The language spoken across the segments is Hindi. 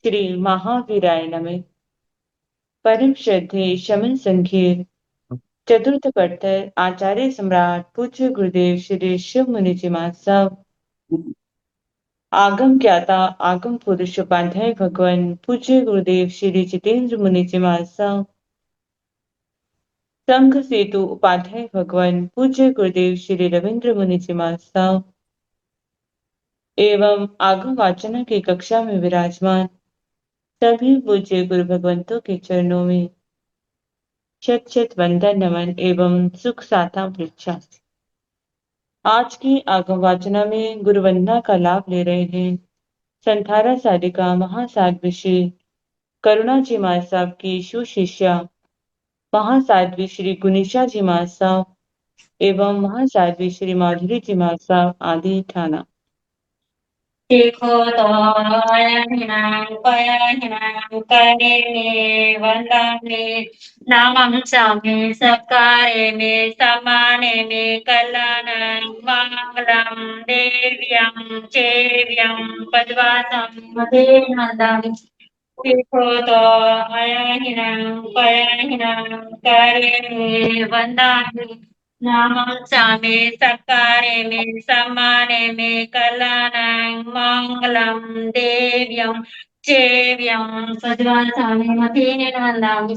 श्री महावीराय नमः। परम श्रद्धेय शमन संघीय चतुर्थ पट्टर आचार्य सम्राट पूज्य गुरुदेव श्री शिव मुनि जी महाराज आगम ज्ञाता आगम पुरुष उपाध्याय भगवान पूज्य गुरुदेव श्री जितेंद्र मुनि जी महाराज संघ सेतु उपाध्याय भगवान पूज्य गुरुदेव श्री रविंद्र मुनि जी महाराज एवं आगम वाचन की कक्षा में विराजमान सभी पूज्य गुरु भगवंतों के चरणों में शत शत वंदन नमन एवं सुख साथा पृच्छा। आज की आगम वाचना में गुरु वंदना का लाभ ले रहे हैं संथारा साधिका महासाध्वी श्री करुणा जी महाराज साहब की सुशिष्या महासाध्वी श्री गुनीशा जी महाराज साहब एवं महासाध्वी श्री माधुरी जी महाराज साहब आदि ठाना। देखो तो अयहिनां पयहिनां करेणे वंदामि नामं चामि सत्कारे मे सम्माने मे कल्याणं मंगलं देव्यं चेव्यं पद्वासं मते नन्दामि देखो तो अयहिनां पयहिनां करेणे वंदामि नामं चामे सत्कारे मे सम्माने मे कल्याणं मंगलं देव्यं चेव्यं सद्वासामि मतेन वन्दामि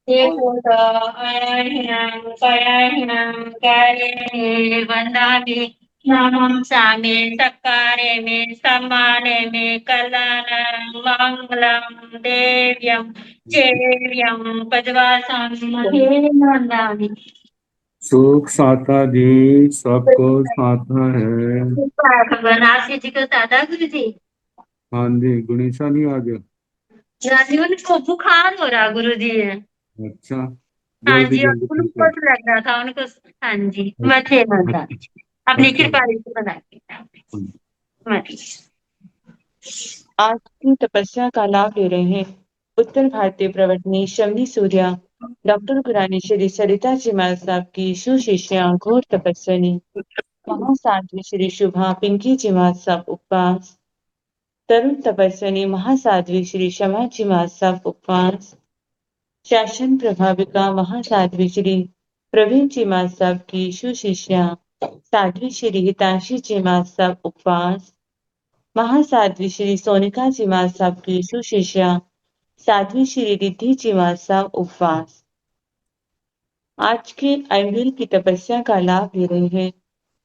देखो तो अयहिनां पयहिनां करेणे वन्दामि नामं चामे सत्कारे मे सम्माने मे कल्याणं मंगलं देव्यं चेव्यं पद्वासामि मतेन वन्दामि। सुख साता जी सबको साथा है। बनारसी जी को दादा गुरु जी। हाँ जी, गुणेशा नहीं आ गया। जी उनको बुखार हो रहा गुरु जी। अच्छा, हाँ जल्दी जी और जल्दी ठीक है। ग्लूकोज लग रहा था उनको। हाँ जी मैं थे माता अपनी अच्छा, कृपा से बना आज की तपस्या का लाभ ले रहे हैं उत्तर भारतीय प्रवटनी शमनी सूर्या डॉक्टर गुरानी श्री सरिता जी महाराज साहब की सुशिष्या घोर तपस्विनी महासाध्वी श्री शुभा पिंकी जी महाराज साहब उपवास तरुण तपस्विनी महासाध्वी श्री शमा जी महाराज साहब उपवास शासन प्रभाविका महासाध्वी श्री प्रवीण जी महाराज साहब की सुशिष्या साध्वी श्री हितांशी जी महाराज साहब उपवास महासाध्वी श्री सोनिका जी महाराज साहब की सुशिष्या साध्वी श्री रिद्धि जी महाराज साहब उपवास। आज के अम्बिल की तपस्या का लाभ ले रहे हैं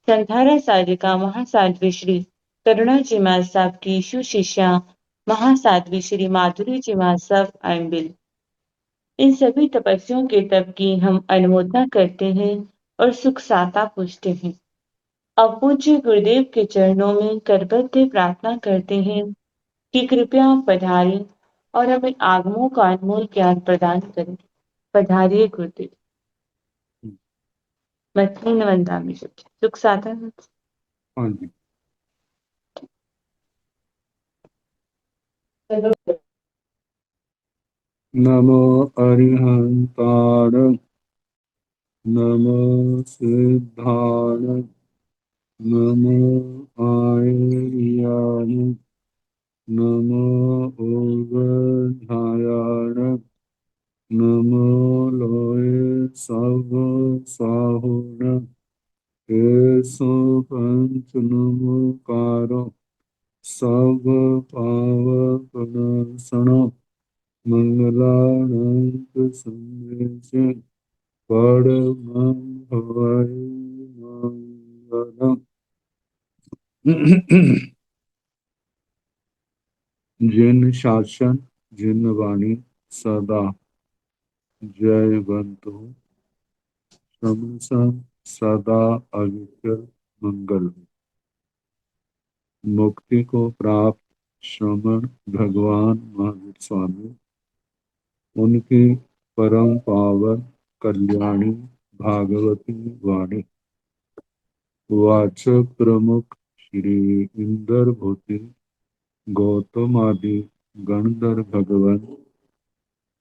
संधारा साधिका महासाध्वी श्री करुणा जी महाराज साहब की सुशिष्या महासाध्वी श्री माधुरी जी महाराज साहब अम्बिल। इन सभी तपस्वियों के तप की हम अनुमोदना करते हैं और सुख साता पूछते हैं। अब पूज्य गुरुदेव के चरणों में करबद्ध प्रार्थना करते हैं कि कृपया आप पधारें और हमें आगमों का अनमोल ज्ञान प्रदान करें। पधारिए गुरुदेव। मथनी नवंदा में सुख साता। हाँ जी। नमो अरिहंताण, नमो सिद्धाण, नमो आयर्याण, नमो ओगधायाण, नमो लोये सब साहुण, एसो पंच नमोकारो सब पावक नाशण, मंगलानंद संदेश परमं भवाय मंगलम्। जिन शासन जिन वाणी सदा जयवंतु समसं सदा अविचल मंगल। मुक्ति को प्राप्त श्रमण भगवान महावीर स्वामी, उनकी परम पावन कल्याणी भागवती वाणी वाचक प्रमुख श्री इंदर भूति गौतम आदि गणधर भगवान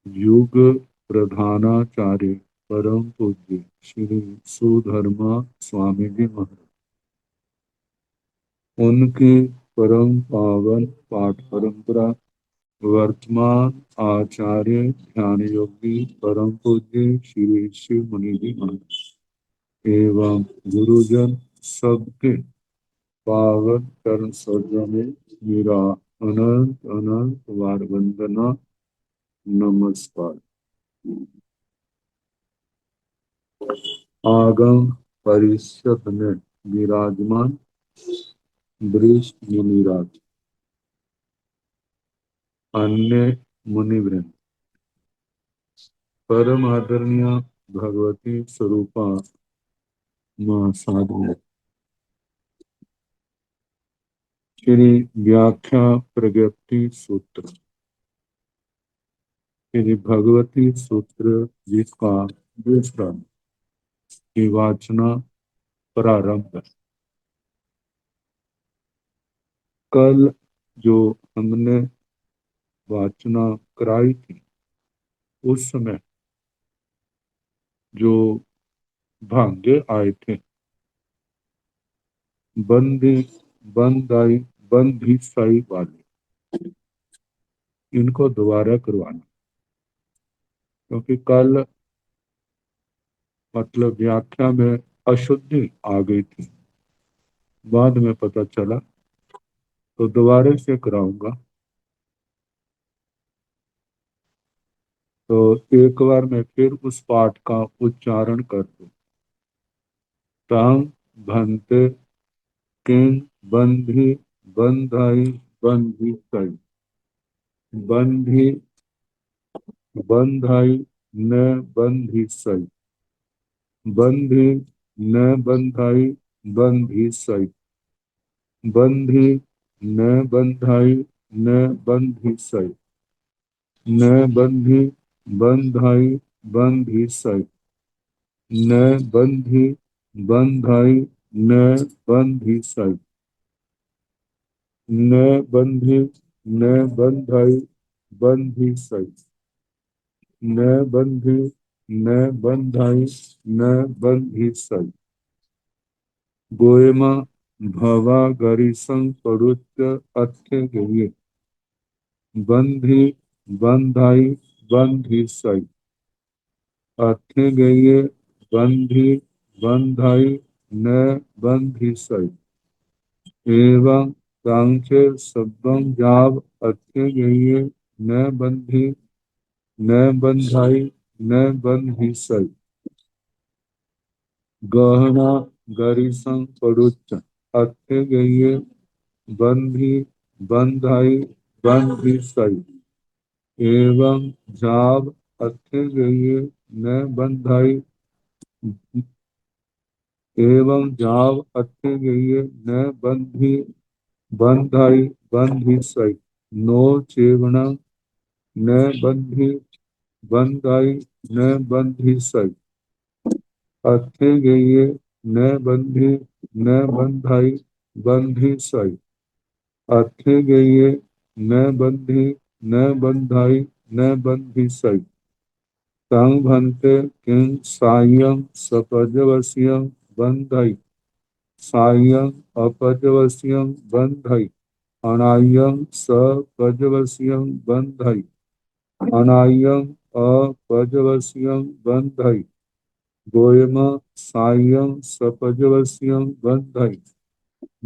युग प्रधानाचार्य परम पूज्य श्री सुधर्मा स्वामी जी महाराज, उनकी परम पावन पाठ परंपरा वर्तमान आचार्य ध्यान योगी परम पूज्य श्री शिव मुनि जी महाराज एवं गुरुजन सबके पावन चरण सरोज में मेरा अनंत अनंत बार वंदना नमस्कार। आगम परिषद में विराजमान वरिष्ठ मुनिराज, अन्य मुनिवृंद, परम आदरणीय भगवती स्वरूपा मां साधु, श्री व्याख्या प्रगति सूत्र, श्री भगवती सूत्र जिसका दूसरा की वाचना प्रारंभ है। कल जो हमने वाचना कराई थी उस समय जो भांगे आए थे बंदी बंदाई बंदी साई वाले, इनको दोबारा करवाना, क्योंकि कल मतलब व्याख्या में अशुद्धि आ गई थी, बाद में पता चला, तो दोबारा से कराऊंगा। तो एक बार मैं फिर उस पाठ का उच्चारण कर दूं। तांग भंते किंग बंधी बंधाई बंधी सई, बंधी बंधाई न बंधी सई, बंधी न बंधाई बंधी सई, बंधी न बंधाई न बंधी सई, न बंधी बंधाई बंधी सई, न बंधी बंधाई न बंधी सई, न बंधी न बंधाई बंधी सई, न बंधी न बंधाई न बंधी सई, गोयमा भवा गरिसं परुत्य अत्थे गये, बंधी बंधाई बंधी सई, अत्थे गये बंधी बंधाई न बंधी सई, एवं सांख्य सब्बं जाव अत्थे गये न बंधी न बंधाई न बंधी सई, गहना गरिसं परुच्च अत्थे गये बंधी बंधाई बंधी सई, एवं जाव अत्थे गये न बंधाई, एवं जाव अत्थे गये न बंधी बंधाई बंधी सई, नो चेवण न बंधी बंधाई न बंधी सई, अत्थे गये न बंधी न बंधाई बंधी सई, अत्थे गये न बंधी न बंधाई न बंधी सई, तंग भंते किं सायं सपजवस्यं बंधई, सायं अपजवस्यं बंधई, अनायं सपजवस्यं बंधई, अनायं अपजवस्यं बंधई, गोयम सायं सपजवस्यं बंधई,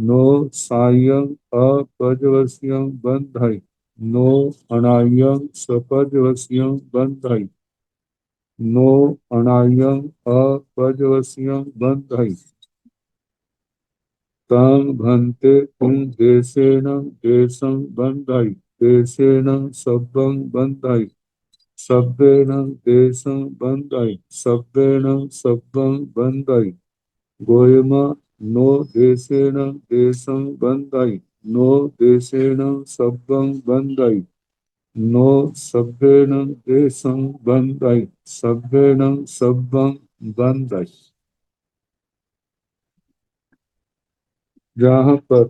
नो सायं अपजवस्यं बंधई, नो अनायं सपजवस्यं बंधई, नो अनायं अपजवस्यं बंधई, तंग भंते तुम देशेन देशं बंधई, देशेन सब्बं बंधई, सब्बेन देशं बंधई, सब्बेन सब्बं बंधई, गोयमा नो देशेन देशं बंधई, नो देशेन सब्बं बंधई, नो सब्बेन देशं बंधई, सब्बेन सब्बं बंधई। जहाँ पर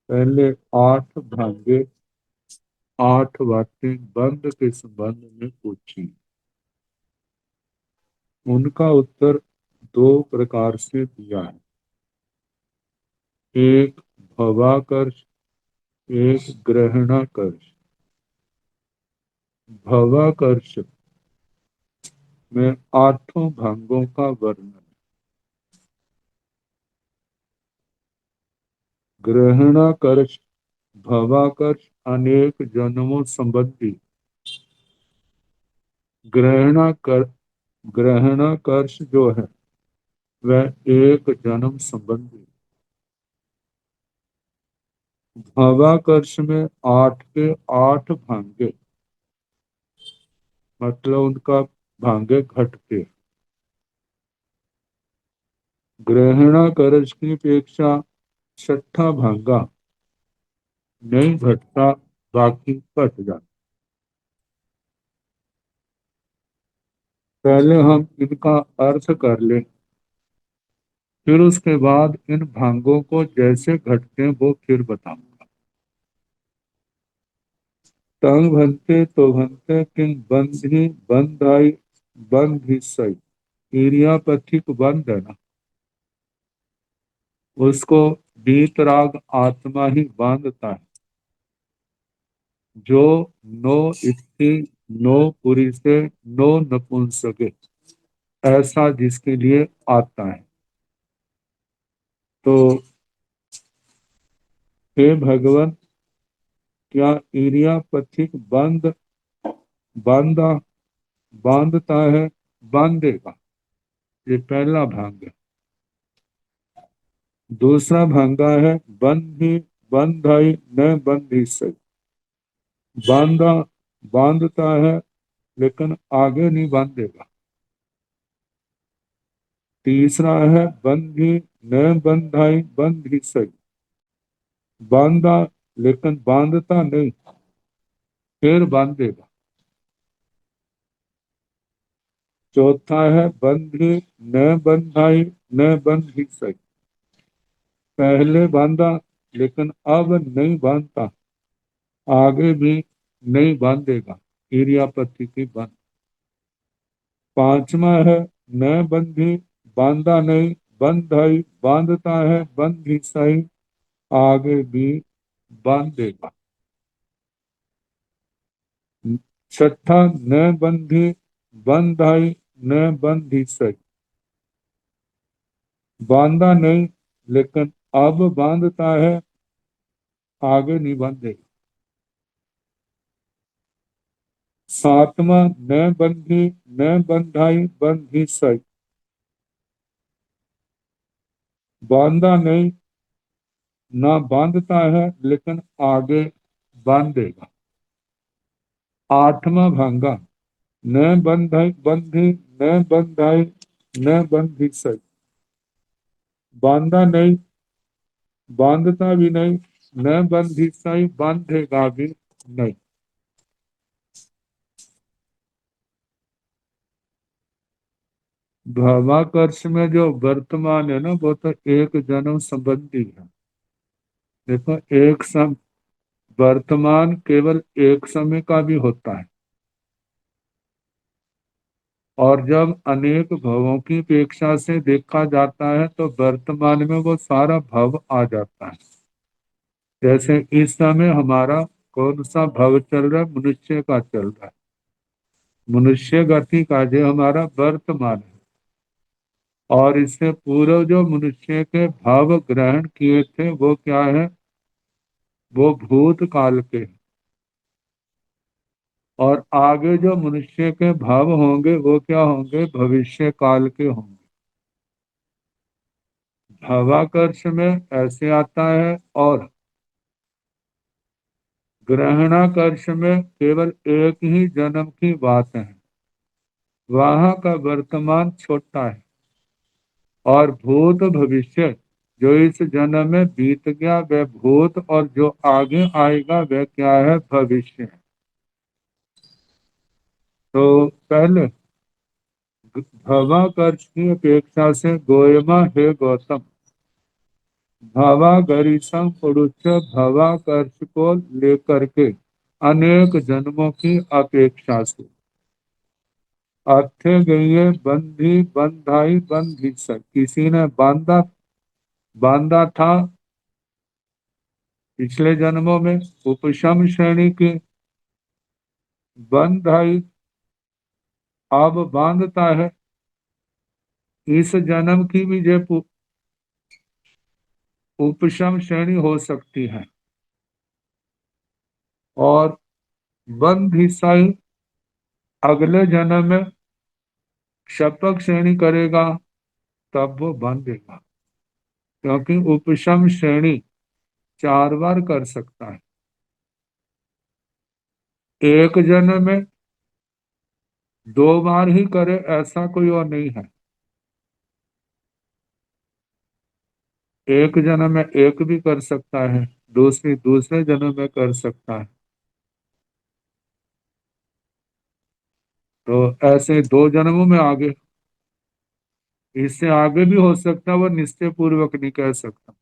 पहले 8 भागे 8 बातें बंध के संबंध में पूछी, उनका उत्तर 2 प्रकार से दिया है। एक भवाकर्ष एक ग्रहणाकर्ष। भवाकर्ष में आठों भागों का वर्णन। ग्रहणाकर्ष, भवाकर्ष अनेक जन्मों संबंधी। ग्रहणाकर ग्रहणाकर्ष जो है वह एक जन्म संबंधी। भवाकर्ष में आठ के आठ भांगे, मतलब उनका भांगे घटते। ग्रहणाकर्ष की अपेक्षा छठा भांगा नहीं घटता, बाकी घट जाता। पहले हम इनका अर्थ कर ले, फिर उसके बाद इन भांगों को जैसे घटते हैं वो फिर बताऊंगा। तंग भनते तो भनते किंग बंधी बंधाई बंध ही सही। इरियापथिक बंध है ना, उसको वीतराग आत्मा ही बांधता है। जो नो इत्थि नो पुरी से नो नपुंसके, ऐसा जिसके लिए आता है। तो हे भगवान, क्या इरियापथिक बांधा बांधता है, बांधेगा। ये पहला भांग है। दूसरा भांगा है बंधी बंधाई न बंधी से। बांधा बांधता है लेकिन आगे नहीं बांधेगा। तीसरा है बंधी न बंधाई बंधी से। बांधा लेकिन बांधता नहीं, फिर बांधेगा। चौथा है बंधी न बंधाई न बंधी से। पहले बांधा लेकिन अब नहीं बांधता, आगे भी नहीं बांधेगा। इरियापति की बंध। पांचवा है न बंधी, बांधा नहीं, बंधाई बांधता है, बंधी सही, आगे भी बांधेगा। छठा न बंधी बंधाई न बंधी सही। बांधा नहीं लेकिन अब बांधता है, आगे नहीं बांधेगा। सातवां न बंधी न बंधाई बंधी सही। बांधा नहीं, ना बांधता है लेकिन आगे बांधेगा। आठवां भांगा न बंधाई बंधी न बंधाई न बंधी सही। बांधा नहीं, बांधता भी नहीं, न बंधी सही, बांधेगा भी नहीं। भावाकर्ष में जो वर्तमान है ना, वो तो एक जन्म संबंधी है। देखो, वर्तमान केवल एक समय का भी होता है, और जब अनेक भवों की अपेक्षा से देखा जाता है तो वर्तमान में वो सारा भव आ जाता है। जैसे इस समय हमारा कौन सा भव चल रहा है? मनुष्य का चल रहा है। मनुष्य गति का जो हमारा वर्तमान है। और इससे पूर्व जो मनुष्य के भाव ग्रहण किए थे वो क्या है? वो भूत काल के हैं। और आगे जो मनुष्य के भाव होंगे वो क्या होंगे? भविष्य काल के होंगे। भावाकर्ष में ऐसे आता है, और ग्रहणाकर्ष में केवल एक ही जन्म की बात है। वहां का वर्तमान छोटा है, और भूत भविष्य जो इस जन्म में बीत गया वह भूत, और जो आगे आएगा वह क्या है? भविष्य। तो पहले भवाकर्ष की अपेक्षा से गोयमा हे गौतम, भवागरीसम पुरुष भवाकर्ष को लेकर के अनेक जन्मों की अपेक्षा से अर्थे गई बंधी बंधाई बंधी सक। किसी ने बांधा बांधा था पिछले जन्मों में उपशम श्रेणी की बंधाई अब बांधता है। इस जन्म की भी जो उपशम श्रेणी हो सकती है और बंध ईसाई अगले जन्म में शपक श्रेणी करेगा, तब वो बांधेगा, क्योंकि उपशम श्रेणी 4 बार कर सकता है। एक जन्म में 2 बार ही करे ऐसा कोई और नहीं है। एक जन्म में एक भी कर सकता है, दूसरे जन्म में कर सकता है। तो ऐसे 2 जन्मों में आगे, इससे आगे भी हो सकता है, वो निश्चय पूर्वक नहीं कह सकता।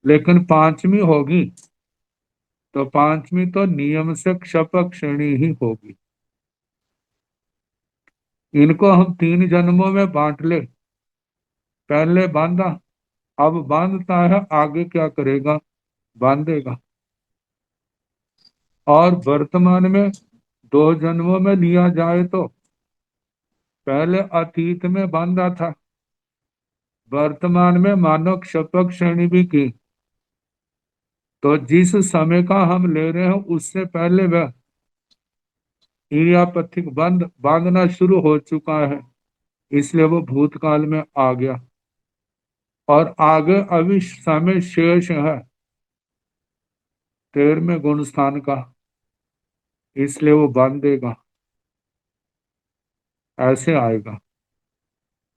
लेकिन पांचवी होगी तो पांचवी तो नियम से क्षपक श्रेणी ही होगी। इनको हम 3 जन्मों में बांट ले, पहले बांधा, अब बांधता है, आगे क्या करेगा, बांधेगा। और वर्तमान में 2 जन्मों में लिया जाए तो पहले अतीत में बांधा था, वर्तमान में मानव क्षपक श्रेणी भी की। तो जिस समय का हम ले रहे हैं उससे पहले वह इरियापथिक बांधना शुरू हो चुका है, इसलिए वो भूतकाल में आ गया। और आगे अभी समय शेष है 13वें गुण स्थान का, इसलिए वो बांधेगा, ऐसे आएगा।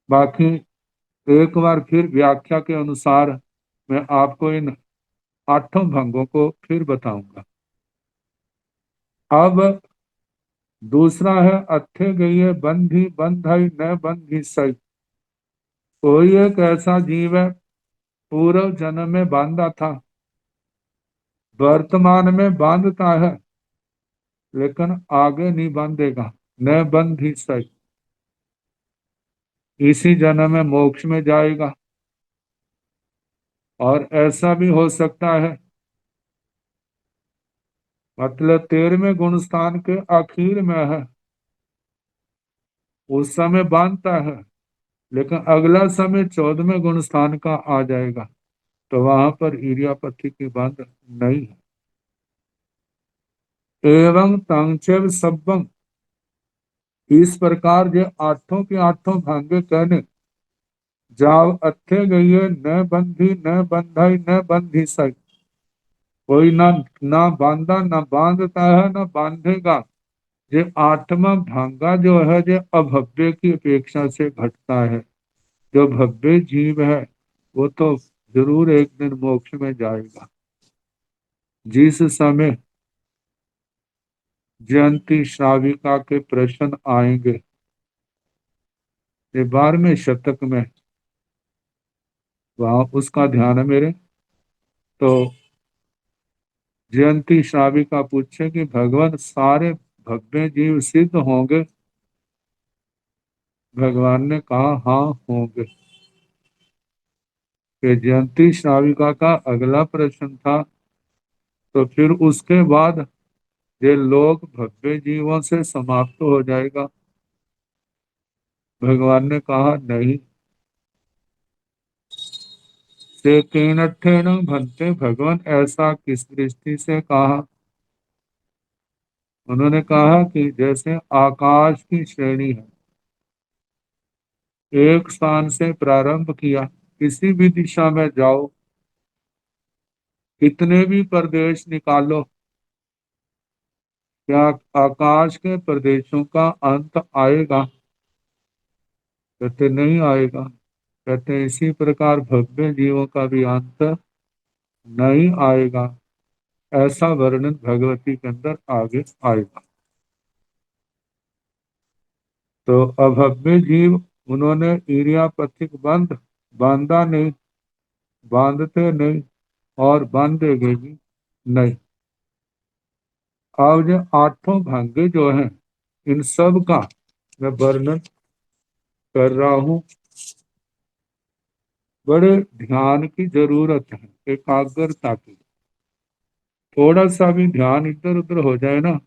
बाकी एक बार फिर व्याख्या के अनुसार मैं आपको इन 8 भंगों को फिर बताऊंगा। अब दूसरा है अथे गई बंधी बंधई न बंधी सही। कोई एक ऐसा जीव है, पूर्व जन्म में बांधा था, वर्तमान में बांधता है, लेकिन आगे नहीं बांधेगा, न बंधी सही। इसी जन्म में मोक्ष में जाएगा। और ऐसा भी हो सकता है, मतलब 13वें गुण स्थान के आखिर में है, उस समय बांधता है, लेकिन अगला समय 14वें गुण स्थान का आ जाएगा, तो वहां पर इरियापथी की बांध नहीं है। एवं तंचेव सब्बम, इस प्रकार जो 8 के 8 भांगे कहने, जाव अथे गई न बंधी न बंधाई न बंधी सही। कोई ना बांधा, ना बांधता है, ना बांधेगा। ये 8वां भांगा जो है, जो अभव्य की अपेक्षा से घटता है। जो भव्य जीव है वो तो जरूर एक दिन मोक्ष में जाएगा। जिस समय जयंती श्राविका के प्रश्न आएंगे, ये 12वें शतक में, वहां उसका ध्यान है मेरे। तो जयंती श्राविका पूछे कि भगवान सारे भव्य जीव सिद्ध होंगे? भगवान ने कहा हाँ होंगे। कि जयंती श्राविका का अगला प्रश्न था, तो फिर उसके बाद ये लोग भव्य जीवों से समाप्त हो जाएगा? भगवान ने कहा नहीं। से केनठेन भंते, भगवान ऐसा किस दृष्टि से कहा? उन्होंने कहा कि जैसे आकाश की श्रेणी है, एक स्थान से प्रारंभ किया, किसी भी दिशा में जाओ, कितने भी प्रदेश निकालो, क्या आकाश के प्रदेशों का अंत आएगा? कहते नहीं आएगा। कहते इसी प्रकार भव्य जीवों का भी अंत नहीं आएगा। ऐसा वर्णन भगवती के अंदर आगे आएगा। तो अभव्य जीव उन्होंने इरियापथिक बंध बांधा नहीं, बांधते नहीं, और बांधेगे भी नहीं। अब जो 8 भांगे जो हैं, इन सब का मैं वर्णन कर रहा हूं। बड़े ध्यान की जरूरत है, एकाग्रता की। थोड़ा सा भी ध्यान इधर उधर हो जाए ना,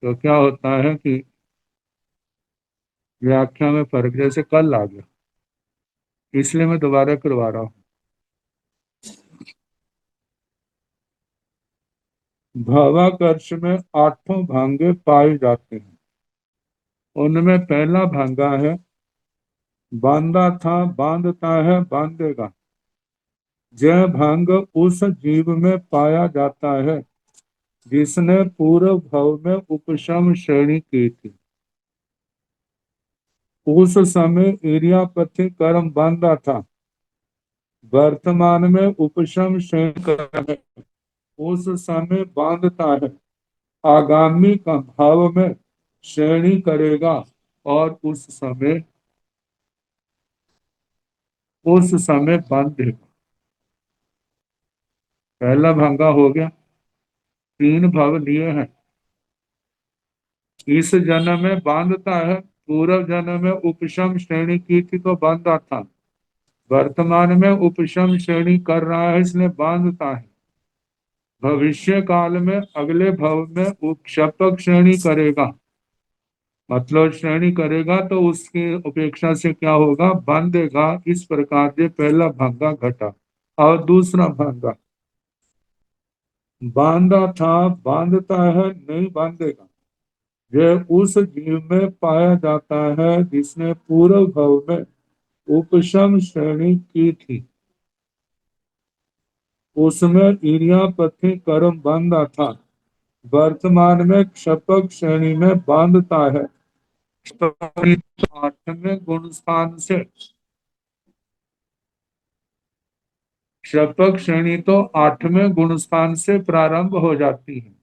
तो क्या होता है कि व्याख्या में फर्क, जैसे कल आ गया, इसलिए मैं दोबारा करवा रहा हूँ। भावाकर्ष में आठों भांगे पाए जाते हैं। उनमें पहला भांगा है बांधा था बांधता है बांधेगा। यह भांग उस जीव में पाया जाता है जिसने पूर्व भव में उपशम श्रेणी की थी। उस समय इरियापथि कर्म बांधा था, वर्तमान में उपशम श्रेणी कर्म है। उस समय बांधता है, आगामी का भाव में श्रेणी करेगा और उस समय बांधेगा। पहला भंगा हो गया। तीन भव लिए हैं। इस जन्म में बांधता है, पूर्व जन्म में उपशम श्रेणी की थी तो बांधा था, वर्तमान में उपशम श्रेणी कर रहा है इसलिए बांधता है। भविष्य काल में अगले भव में उपशपक श्रेणी करेगा, मतलब श्रेणी करेगा तो उसकी अपेक्षा से क्या होगा, बांधेगा। इस प्रकार से पहला भंगा घटा। और दूसरा भंगा बांधा था बांधता है नहीं बांधेगा। यह उस जीव में पाया जाता है जिसने पूर्व भव में उपशम श्रेणी की थी। उसमें इरियापथि कर्म बांधा था, वर्तमान में क्षपक श्रेणी में बांधता है। आठवें गुण स्थान से क्षपक श्रेणी तो आठवें गुण स्थान से प्रारंभ हो जाती है,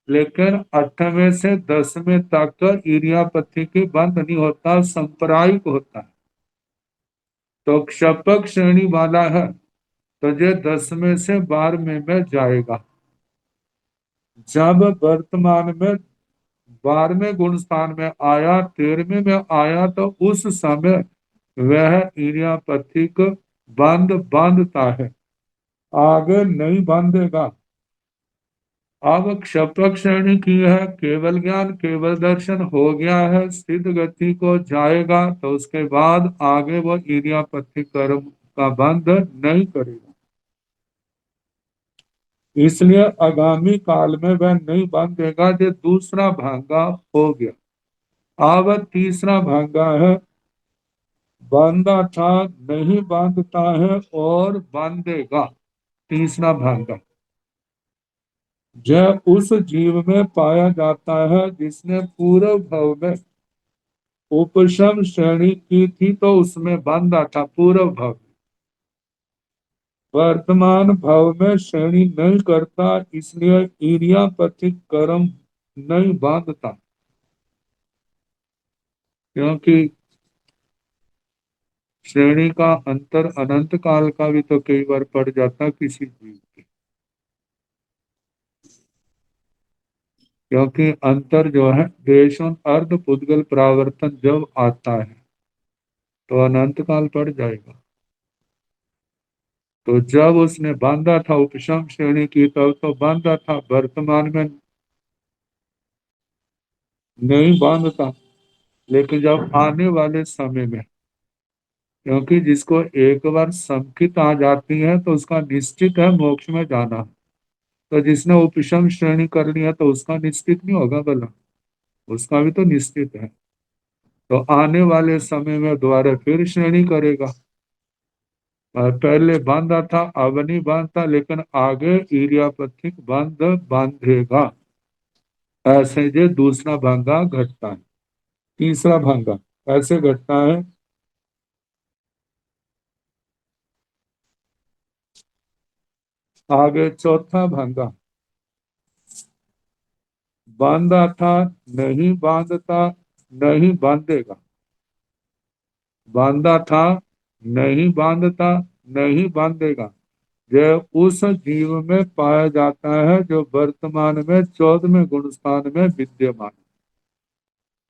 लेकिन 8वें से 10वें तक इरियापथि के बंध नहीं होता, संप्रायिक होता है। तो क्षपक श्रेणी वाला है तो ये 10वें से 12वें में जाएगा। जब वर्तमान में 12वें गुण स्थान में आया, 13वें में आया, तो उस समय वह इरियापथिक बंध बांधता है, आगे नहीं बांधेगा। अब क्षपक श्रेणी की है, केवल ज्ञान केवल दर्शन हो गया है, सिद्ध गति को जाएगा, तो उसके बाद आगे वो इरियापथिक कर्म का बंध नहीं करेगा। इसलिए आगामी काल में वह नहीं बांधेगा। जो दूसरा भांगा हो गया। अब तीसरा भांगा है बांधा था नहीं बांधता है और बांधेगा। तीसरा भांगा यह उस जीव में पाया जाता है जिसने पूर्व भव में उपशम श्रेणी की थी तो उसमें बांधा था पूर्व भव। वर्तमान भव में श्रेणी नहीं करता, इसलिए इरियापथिक कर्म नहीं बांधता। क्योंकि श्रेणी का अंतर अनंत काल का भी तो कई बार पड़ जाता किसी जीव के। क्योंकि अंतर जो है देशन अर्ध पुद्गल प्रावर्तन जब आता है तो अनंत काल पड़ जाएगा। तो जब उसने बांधा था उपशम श्रेणी की तब तो बांधा था, वर्तमान में नहीं बांधता। लेकिन जब आने वाले समय में, क्योंकि जिसको एक बार संकित आ जाती है तो उसका निश्चित है मोक्ष में जाना। तो जिसने उपशम श्रेणी कर लिया तो उसका निश्चित नहीं होगा भला, उसका भी तो निश्चित है। तो आने वाले समय में दोबारा फिर श्रेणी करेगा। और पहले बांधा था अब नहीं बांधता, लेकिन आगे इरियापथिक बंध बांधेगा। ऐसे ये दूसरा भांगा घटता है। तीसरा भांगा ऐसे घटता है। आगे चौथा भांगा बांधा था नहीं बांधता नहीं बांधेगा। बांधा था नहीं बांधता नहीं बांधेगा। यह उस जीव में पाया जाता है जो वर्तमान में 14वें गुण स्थान में विद्यमान।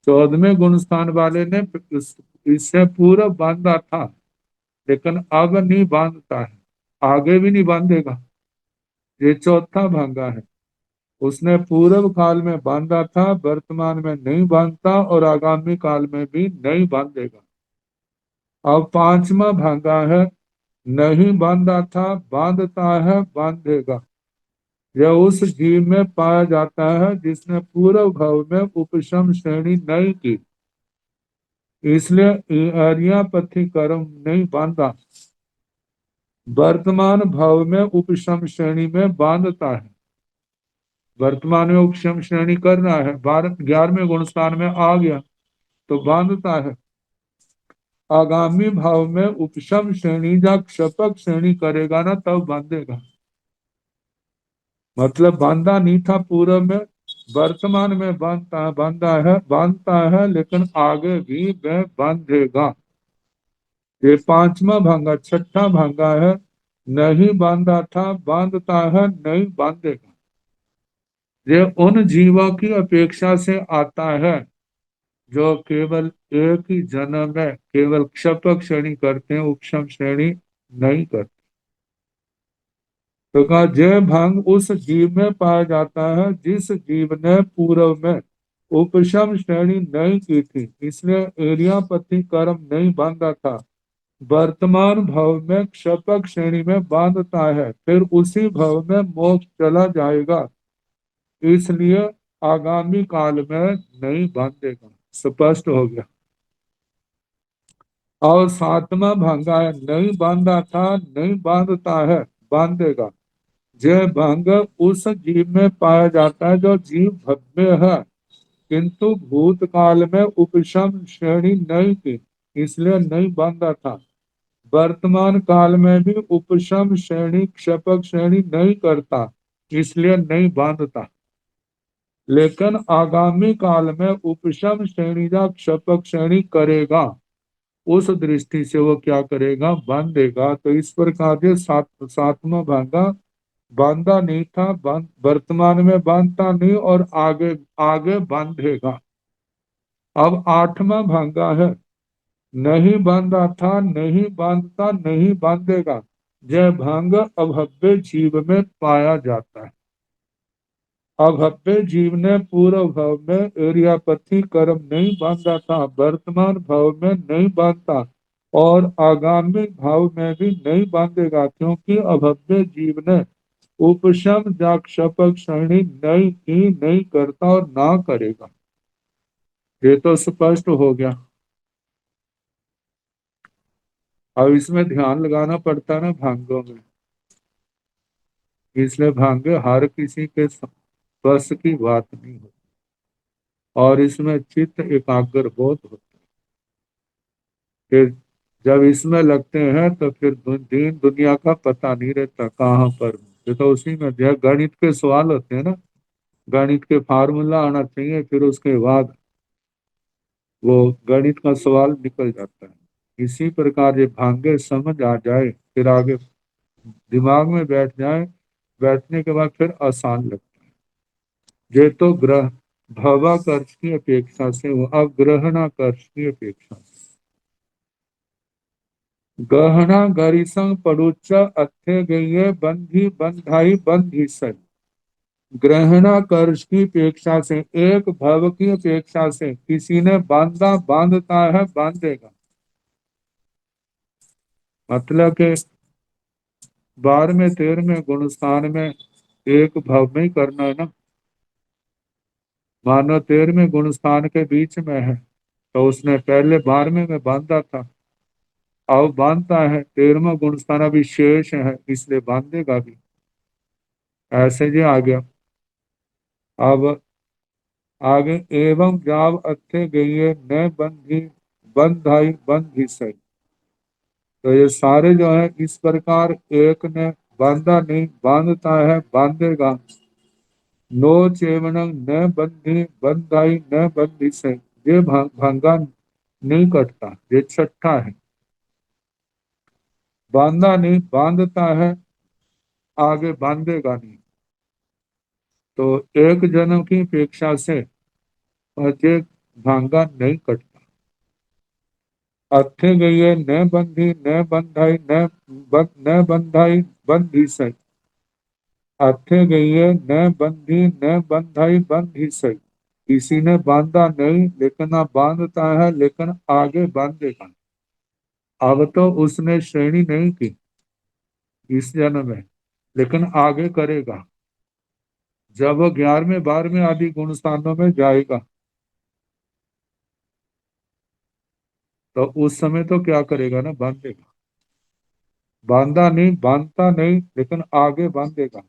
14वें गुण स्थान वाले ने इससे पूर्व बांधा था, लेकिन अब नहीं बांधता है, आगे भी नहीं बांधेगा। ये चौथा भांगा है। उसने पूर्व काल में बांधा था, वर्तमान में नहीं बांधता और आगामी काल में भी नहीं बांधेगा। अब पांचवा भांगा है, नहीं बांधा था, बांधता है, बांधेगा। यह उस जीव में पाया जाता है जिसने पूर्व भाव में उपशम श्रेणी नहीं की, इसलिए आर्यापथी कर्म नहीं बांधा। वर्तमान भाव में उपशम श्रेणी में बांधता है। वर्तमान में उपशम श्रेणी कर रहा है, 11वें गुण स्थान में आ गया तो बांधता है। आगामी भाव में उपशम श्रेणी या क्षपक श्रेणी करेगा ना, तब बांधेगा। मतलब बांधा नहीं था पूर्व में, वर्तमान में बांधता है, लेकिन आगे भी वह बांधेगा। ये पांचवा भांगा। छठा भांगा है, नहीं बांधा था, बांधता है, नहीं बांधेगा। ये उन जीवों की अपेक्षा से आता है जो केवल एक ही जन्म में केवल क्षपक श्रेणी करते हैं, उपशम श्रेणी नहीं करते। तो कहा जय भांग उस जीव में पाया जाता है जिस जीव ने पूर्व में उपशम श्रेणी नहीं की थी, इसलिए एरियापति कर्म नहीं बांधा था। वर्तमान भाव में क्षपक श्रेणी में बांधता है, फिर उसी भाव में मोक्ष चला जाएगा, इसलिए आगामी काल में नहीं बांधेगा। स्पष्ट हो गया। और सातवां भांगा है, नहीं बांधा था, नहीं बांधता है, बांधेगा। जय भंग उस जीव में पाया जाता है जो जीव भव्य है किंतु भूतकाल में उपशम श्रेणी नहीं की, इसलिए नहीं बांधा था। वर्तमान काल में भी उपशम श्रेणी क्षपक श्रेणी नहीं करता, इसलिए नहीं बांधता। लेकिन आगामी काल में उपशम श्रेणी या क्षपक श्रेणी करेगा। उस दृष्टि से वो क्या करेगा, बांधेगा। तो इस प्रकार ये सातवां भागा बांधा नहीं था, वर्तमान में बांधता नहीं और आगे आगे बांधेगा। अब आठवां भागा है, नहीं बांधा था, नहीं बांधता, नहीं बांधेगा। जय भांग अभव्य जीव में पाया जाता है। अभव्य जीव ने पूर्व भाव में एरियापथी कर्म नहीं बांधा था, वर्तमान भाव में नहीं बांधता और आगामी भाव में भी नहीं बांधेगा, क्योंकि अभव्य जीव ने उपशम या क्षपक श्रेणी नहीं की, नहीं करता और ना करेगा। ये तो स्पष्ट हो गया। अब इसमें ध्यान लगाना पड़ता है ना भांगों में, इसलिए भांगे हर किसी के बस की बात नहीं होती और इसमें चित्त एकाग्र बहुत होता है। फिर जब इसमें लगते हैं तो फिर दीन दुनिया का पता नहीं रहता कहाँ पर हूँ। ये तो उसी में जो गणित के सवाल होते हैं ना, गणित के फार्मूला आना चाहिए, फिर उसके बाद वो गणित का सवाल निकल जाता है। इसी प्रकार ये भांगे समझ आ जाए, फिर आगे दिमाग में बैठ जाए, बैठने के बाद फिर आसान लगता है। ये तो ग्रह भवाकर्ष की अपेक्षा से वो, अब ग्रहणाकर्ष की अपेक्षा से। गहना गरिसंग पड़ुच्च अथे गई बंधी बंधाई बंधी सन। ग्रहणाकर्ष की अपेक्षा से, एक भव की अपेक्षा से किसी ने बांधा, बांधता है, बांधेगा। मतलब के 12वें 13वें गुण स्थान में एक भाव में ही करना है ना। मानो 13वें गुण स्थान के बीच में है तो उसने पहले 12वें में बांधा था, अब बांधता है। 13वां गुण स्थान अभी शेष है, इसलिए बांधेगा भी। ऐसे जी आ गया। अब आगे एवं जाव अच्छे गई न बंधी बंधाई बंधी सही। तो ये सारे जो है इस प्रकार एक ने बांधा नहीं, बांधता है, बांधेगा। नो चेवण न बंधी बंधाई न बंधी से, ये भांगा नहीं कटता। ये छठा है, बांधा नहीं, बांधता है, आगे बांधेगा नहीं। तो एक जन्म की अपेक्षा से प्रत्येक भांगा नहीं कटता। अथे गई न बंधी न बंधाई न बंधाई बंधी सही। अथे गई न बंधी न बंधाई बंधी सही। किसी ने बांधा नहीं लेकिन अब बांधता है, लेकिन आगे बांधेगा। अब तो उसने श्रेणी नहीं की इस जन्म में, लेकिन आगे करेगा। जब वो 11वें 12वें आदि गुण स्थानों में जाएगा तो उस समय तो क्या करेगा ना, बांधेगा। बांधा नहीं, बांधता नहीं, लेकिन आगे बांधेगा।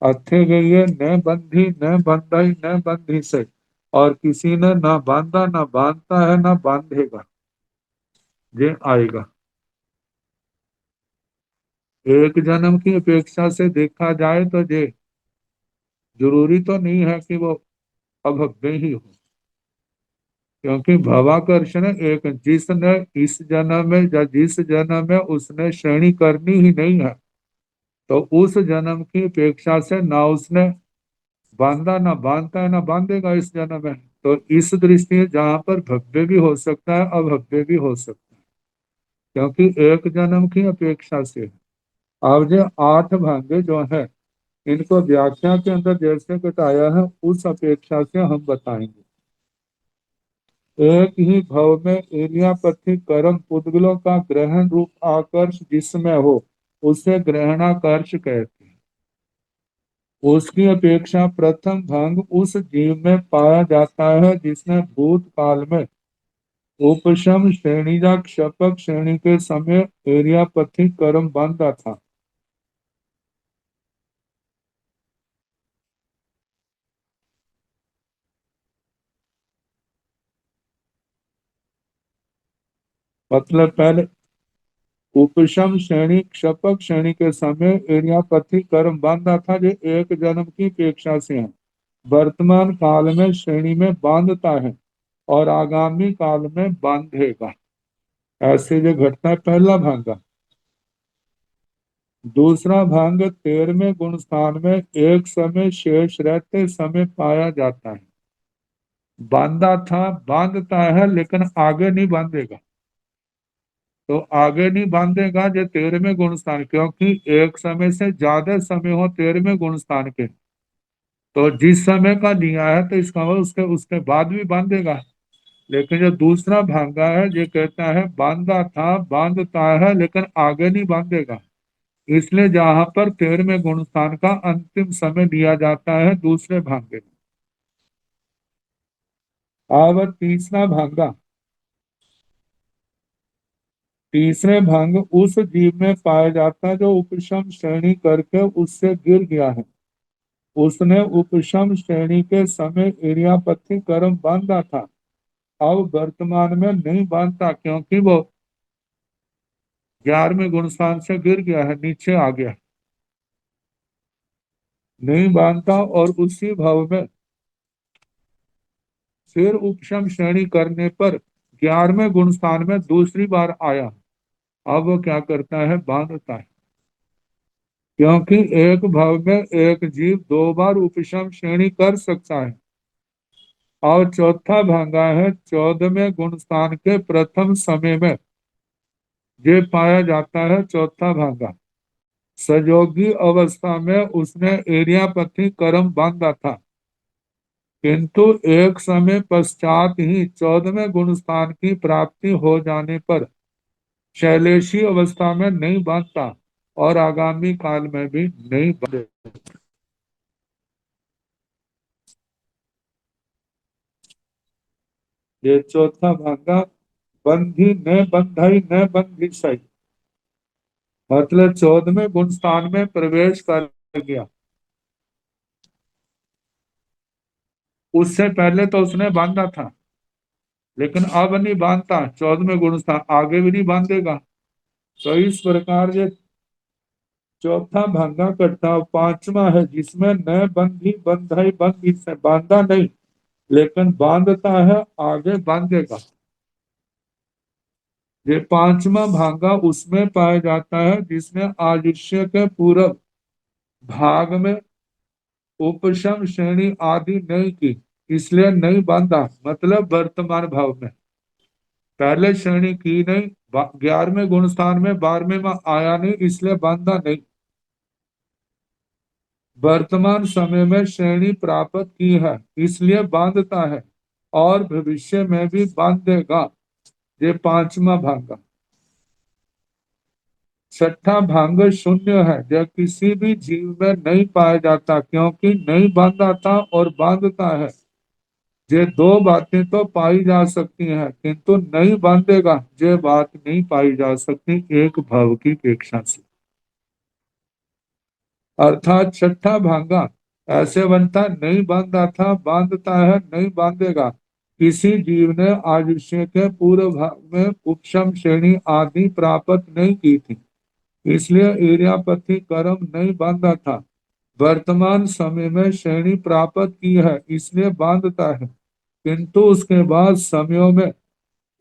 अथे गई न बंधी न बंधाई न बंधी से। और किसी ने ना बांधा ना बांधता है ना बांधेगा, ये आएगा। एक जन्म की अपेक्षा से देखा जाए तो ये जरूरी तो नहीं है कि वो अभव्य ही हो, क्योंकि भवाकर्षण एक, जिसने इस जन्म में या जिस जन्म में उसने श्रेणी करनी ही नहीं है, तो उस जन्म की अपेक्षा से ना उसने बांधा ना बांधता है ना बांधेगा इस जन्म में। तो इस दृष्टि से जहां पर भव्य भी हो सकता है अभव्य भी हो सकता है, क्योंकि एक जन्म की अपेक्षा से। अब जो 8 भांगे जो है, इनको व्याख्या के अंदर जैसे बताया है उस अपेक्षा से हम बताएंगे। एक ही भव में एरियापथी कर्म पुद्गलों का ग्रहण रूप आकर्ष जिसमें हो, उसे ग्रहणाकर्ष कहते हैं। उसकी अपेक्षा प्रथम भंग उस जीव में पाया जाता है जिसने भूतकाल में उपशम श्रेणी या क्षपक श्रेणी के समय एरियापथी कर्म बांधा था। मतलब पहले उपशम श्रेणी क्षपक श्रेणी के समय एरियापथी कर्म बांधा था, जो एक जन्म की अपेक्षा से है। वर्तमान काल में श्रेणी में बांधता है और आगामी काल में बांधेगा। ऐसे जो घटना है, पहला भांगा। दूसरा भांग 13वें गुण स्थान में एक समय शेष रहते समय पाया जाता है। बांधा था, बांधता है, लेकिन आगे नहीं बांधेगा। तो आगे नहीं बांधेगा जो 13वें गुण स्थान, क्योंकि एक समय से ज्यादा समय हो 13वें गुण स्थान के, तो जिस समय का लिया है तो इसका मतलब उसके उसके बाद भी बांधेगा। लेकिन जो दूसरा भांगा है ये कहता है बांधा था बांधता है लेकिन आगे नहीं बांधेगा। इसलिए जहां पर 13वें गुण स्थान का अंतिम समय लिया जाता है दूसरे भांगे में। अब तीसरा भांगा। तीसरे भंग उस जीव में पाया जाता है जो उपशम श्रेणी करके उससे गिर गया है। उसने उपशम श्रेणी के समय एरियापथी कर्म बांधा था, अब वर्तमान में नहीं बांधता, क्योंकि वो 11वें गुणस्थान से गिर गया है, नीचे आ गया। नहीं बांधता और उसी भाव में फिर उपशम श्रेणी करने पर 11वें गुणस्थान में दूसरी बार आया। अब वो क्या करता है, बांधता है। क्योंकि एक भाव में एक जीव 2 बार उपशम श्रेणी कर सकता है। और चौथा भांगा है 14वें गुण स्थान के प्रथम समय में ये पाया जाता है। चौथा भांगा सजोगी अवस्था में उसने एरियापथी कर्म बांधा था, किंतु एक समय पश्चात ही 14वें गुण स्थान की प्राप्ति हो जाने पर शैलेशी अवस्था में नहीं बांधता और आगामी काल में भी नहीं बांधे। ये चौथा भांगा बंधी न बंधाई न बंधी सही, मतलब 14वें गुण स्थान में प्रवेश कर गया। उससे पहले तो उसने बांधा था, लेकिन अब नहीं बांधता। 14वें गुण स्थान आगे भी नहीं बांधेगा। तो इस प्रकार ये चौथा भांगा कट्टा पांचवा है, जिसमें न बंधी बंधाई बंधी से बांधा नहीं, लेकिन बांधता है, आगे बांधेगा। ये पांचवा भांगा उसमें पाया जाता है जिसने आयुष्य के पूर्व भाग में उपशम श्रेणी आदि नहीं की, इसलिए नहीं बांधा, मतलब वर्तमान भाव में। पहले श्रेणी की नहीं, 11वें गुण स्थान में 12वें में आया नहीं, इसलिए बांधा नहीं। वर्तमान समय में श्रेणी प्राप्त की है, इसलिए बांधता है, और भविष्य में भी बांधेगा। ये पांचवा भांगा। छठा भांग शून्य है, जो किसी भी जीव में नहीं पाया जाता, क्योंकि नहीं बांधा था और बांधता है। ये दो बातें तो पाई जा सकती हैं, किंतु नहीं बांधेगा, ये बात नहीं पाई जा सकती एक भाव की अपेक्षा से। अर्थात छठा भांगा ऐसे बनता, नहीं बांधा था, बांधता है, नहीं बांधेगा। किसी जीव ने आयुष्य के पूर्व भाग में उपशम श्रेणी आदि प्राप्त नहीं की थी, इसलिए इर्यापथि कर्म नहीं बांधा था। वर्तमान समय में श्रेणी प्राप्त की है, इसलिए बांधता है, किंतु उसके बाद समयों में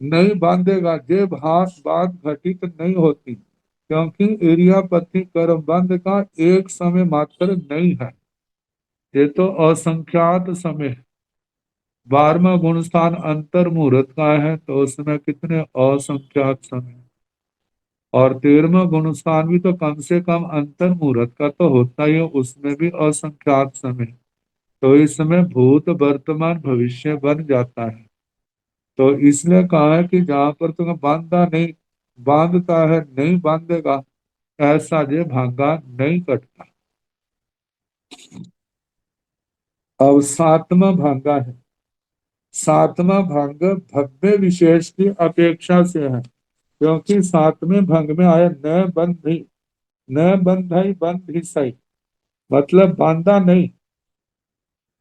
नहीं बांधेगा। ये बात घटित नहीं होती, क्योंकि इर्यापथि कर्म बंध का एक समय मात्र नहीं है, ये तो असंख्यात समय है। 12वां गुण स्थान अंतर मुहूर्त का है, तो उसमें कितने असंख्यात समय। और 13वां गुण स्थान भी तो कम से कम अंतर मुहूर्त का तो होता ही है, उसमें भी असंख्यात समय। तो इसमें भूत वर्तमान भविष्य बन जाता है। तो इसलिए कहा है कि जहां पर तुम्हें बांधा नहीं, बांधता है, नहीं बांधेगा, ऐसा ये भांगा नहीं कटता। अब सातवां भांगा है। सातवां भंग भव्य विशेष की अपेक्षा से है, क्योंकि सातवें भंग में आया न बंधी, न बंधाई बंधी सही, मतलब बांधा नहीं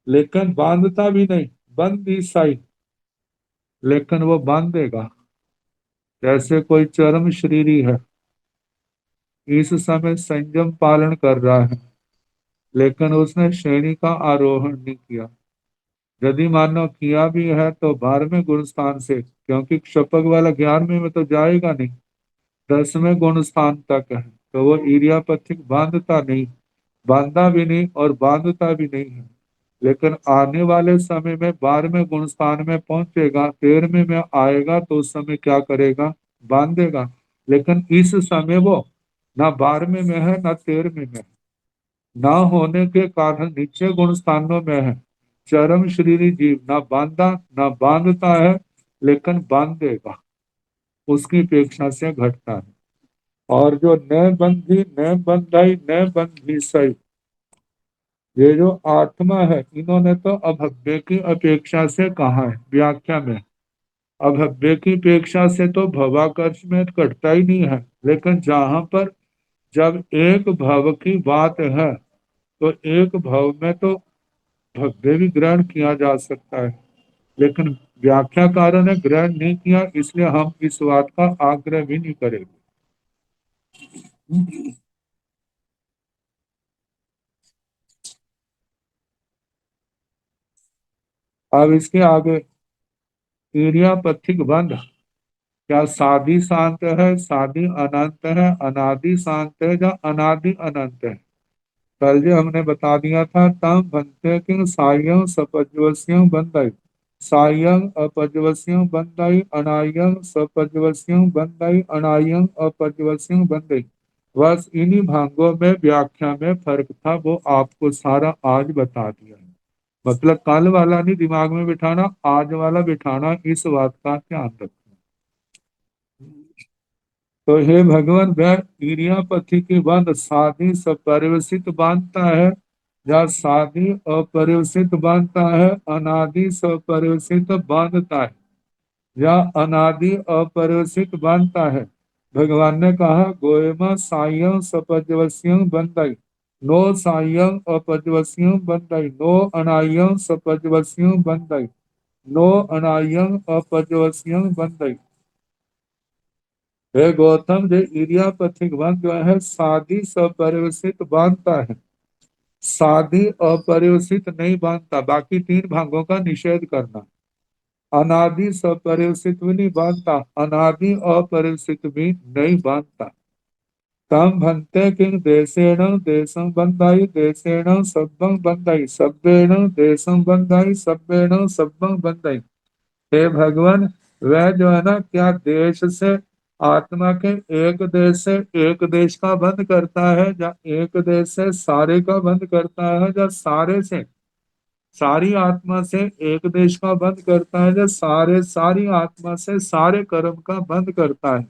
लेकिन बांधता भी नहीं, बंद ही सही, लेकिन वो बांधेगा। जैसे कोई चरम शरीरी है, इस समय संयम पालन कर रहा है, लेकिन उसने श्रेणी का आरोहण नहीं किया। यदि मानो किया भी है तो 12वें गुण स्थान से, क्योंकि क्षपक वाला 11वें में तो जाएगा नहीं, 10वें गुण स्थान तक है, तो वो इरियापथिक बांधता नहीं, बांधा भी नहीं और बांधता भी नहीं है। लेकिन आने वाले समय में 12वें गुण स्थान में पहुंचेगा, 13वें में आएगा, तो उस समय क्या करेगा, बांधेगा। लेकिन इस समय वो ना 12वें में है ना 13वें में है, ना होने के कारण नीचे गुण स्थानों में है। चरम शरीरी जीव ना बांधा ना बांधता है, लेकिन बांधेगा, उसकी अपेक्षा से घटता है। और जो न बंधी न बंधाई न बंधी सही, ये जो आत्मा है, इन्होंने तो अभव्य की अपेक्षा से कहा है व्याख्या में। अभव्य की अपेक्षा से तो भवाकर्ष में कटता ही नहीं है, लेकिन जहां पर जब एक भव की बात है, तो एक भव में तो भव्य भी ग्रहण किया जा सकता है, लेकिन व्याख्याकारों ने ग्रहण नहीं किया, इसलिए हम इस बात का आग्रह भी नहीं करेंगे। अब इसके आगे इरियापथिक बंध, क्या साधी शांत है, साधी अनंत है, अनादि शांत है या अनादि अनंत है? कल जो हमने बता दिया था, तम बनते कि सायं सपजवस्यं बंधई, सायं अपजवस्यं बंधई, अनायं सपजवस्यं बंधई, अनायं अपजवस्यं बंधई। बस इन्हीं भागों में व्याख्या में फर्क था, वो आपको सारा आज बता दिया है। मतलब कल वाला नहीं दिमाग में बिठाना, आज वाला बिठाना, इस बात का ध्यान रखना। तो हे भगवान, वह इरियापथि की बांध साधी सपरिवसित बांधता है या साधी अपरिवसित बांधता है, अनादि सपरिवसित बांधता है या अनादि अपरिवसित बांधता है? भगवान ने कहा, गोयमा सायं सपजवस्यं बंधई, नो सायं अपजवस्यं बंधई, नो अनायं सपजवस्यं बंधई, नो अनायं अपजवस्यं बंधई। हे गौतम, जो इरियापथिक बांध जो है, साधी सपरिवसित बांधता है, साधी अपरिवसित नहीं बांधता। बाकी तीन भागों का निषेध करना। अनादि सपरिवसित भी नहीं बांधता, अनादि अपरिवसित भी नहीं बांधता। तम भन्ते किंग देशेण देशं बंधाई, देशेण सब्बं बंधाई, सब्बेण देशं बंधाई, सब्बेण सब्बं बंधाई। हे भगवान, वह जो है ना, क्या देश से आत्मा के एक देश से एक देश का बंध करता है, या एक देश से सारे का बंध करता है, या सारे से सारी आत्मा से एक देश का बंध करता है, या सारी आत्मा से सारे कर्म का बंध करता है।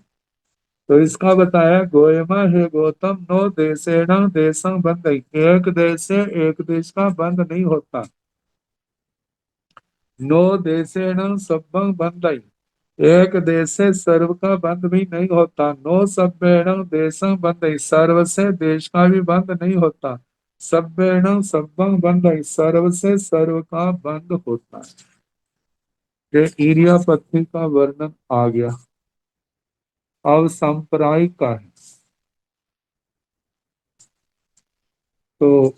तो इसका बताया, गोयमा हे गौतम, नो देशेण देशं बंध, एक देश से एक देश का बंध नहीं होता। नो देशेण सभं बंध, एक देश से सर्व का बंध भी नहीं होता। नो सभ्येण देशं बंध, सर्व से देश का भी बंध नहीं होता। सभ्येण सभं बंध, सर्व से सर्व का बंध होता है। ये ईरिया पद्धति का वर्णन आ गया। अब सांप्रदायिक का है। तो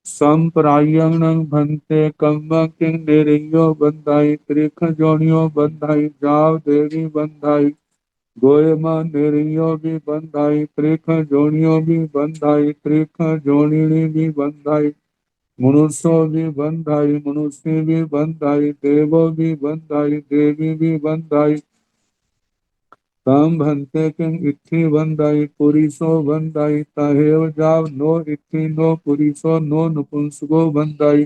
संप्रायणं भन्ते कम्म किं निरियो बंधाई, त्रिख जोनियो बंधाई, जाव देवी बंधाई, गोयमा निरियो भी बंधाई, त्रिख जोनियो भी बंधाई, त्रिख जोनिनी भी बंधाई, मनुष्यो भी बंधाई, मनुष्य भी बंधाई, देवो भी बंधाई, देवी भी बंधाई, ताम भंते किं इत्थि बंधाई, पुरीसो बंधाई, ताहेव जाव नो इत्थि नो पुरीसो नो नपुंसको बंधाई,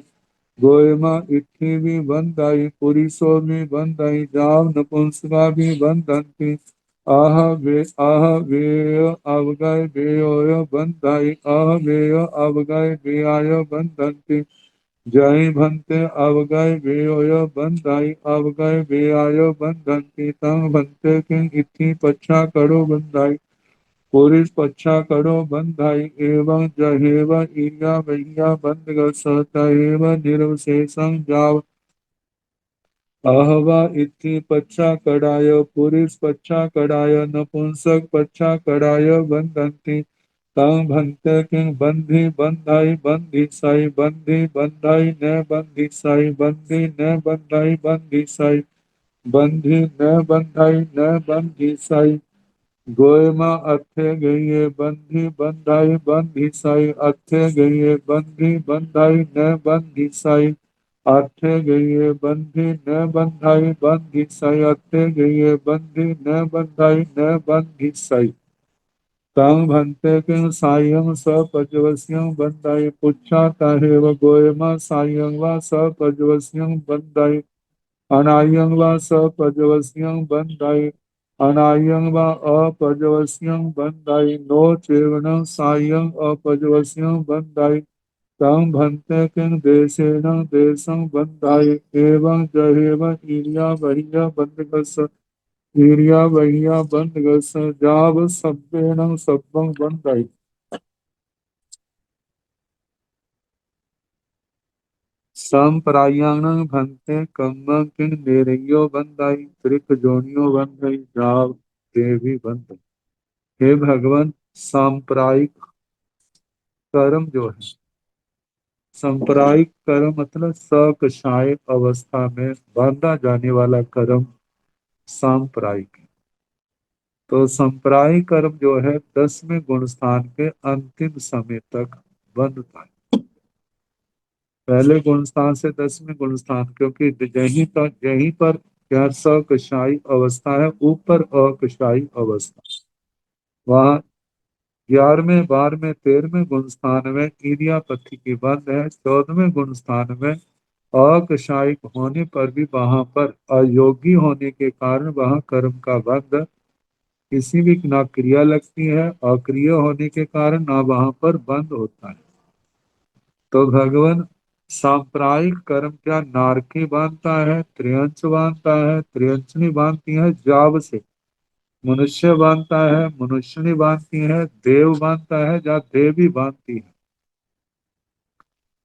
गोयमा इत्थि भी बंधाई, पुरीसो भी बंधाई, जाव नपुंसका भी बंधंती, आह वेय अवगय वेयोय बंधाई, आह वेय अवगय वेयाय बंधंती, जय भंते अवगय वेयोय बंधाई, अवगय वेयाय बंधंती, तंग भंते किं इत्थि पच्छा करो बंधाई, पुरुष पच्छा करो बंधाई, एवं जहेव ईया वैया बंध सहतएव निर्वशेषं जाव, अहवा इति पच्छा कड़ाय, पुरुष पच्छा कड़ाय, नपुंसक पच्छा कड़ाय बंधंती, तंग भंते किं बंधी बंधाई बंधी साई, बंधी बंधाई न बंधी साई, बंधी न बंधाई बंधी साई, बंधी न बंधाई न बंधी साई, गोयमा अथे गई बंधी बंधाई बंधी साई, अथे गई बंधी बंधाई न बंधी साई, अथे गई बंधी न बंधाई बंधी साई, अथे गई बंधी न बंधाई न बंधी साई, तंग भंते किं सायं स पजवस्यं बंधाई, पुच्छा ताहेव गोयमा सायं वा स पजवस्यं बंधाई, अनायं वा स पजवस्यं बंधाई, अनायं वा अपजवस्यं बंधाई, नो चेवनं सायं अपजवस्यं बंधाई, तं भंते किं देशेन देशं बंधाई, एवं जहेव ईर्या वह्य बंधगस, ईर्या वह्य बंधगस, जाव सभ्येन सभं बंधाई। संप्रायाणं भन्ते कम्म किं नेरियो बंधाई, त्रिक जोनियो बंधाई, जाव देवी बंधाई। हे भगवान, सांप्रदायिक कर्म जो है, सांप्रदायिक कर्म मतलब सकषाय अवस्था में बांधा जाने वाला कर्म सांप्रदायिक है। तो सांप्रदायिक कर्म जो है 10वें गुण स्थान के अंतिम समय तक बंधता है। पहले गुण स्थान से 10वें गुण स्थान, क्योंकि यहीं पर क्या सकषायी अवस्था है, ऊपर अकषायी अवस्था। वहां 11वें 12वें 13वें गुण स्थान में इरियापथी की बंध है। 14वें गुण स्थान में अकशायिक होने पर भी वहां पर अयोगी होने के कारण वहां कर्म का बंध, किसी भी ना क्रिया लगती है, अक्रिय होने के कारण ना वहां पर बंद होता है। तो भगवान सांप्रायिक कर्म क्या नारकी बांधता है, त्रियंच बांधता है, त्रियंचनी बांधती है जाव से, मनुष्य बांधता है, मनुष्यनी बांधती है, देव बांधता है या देवी बांधती है।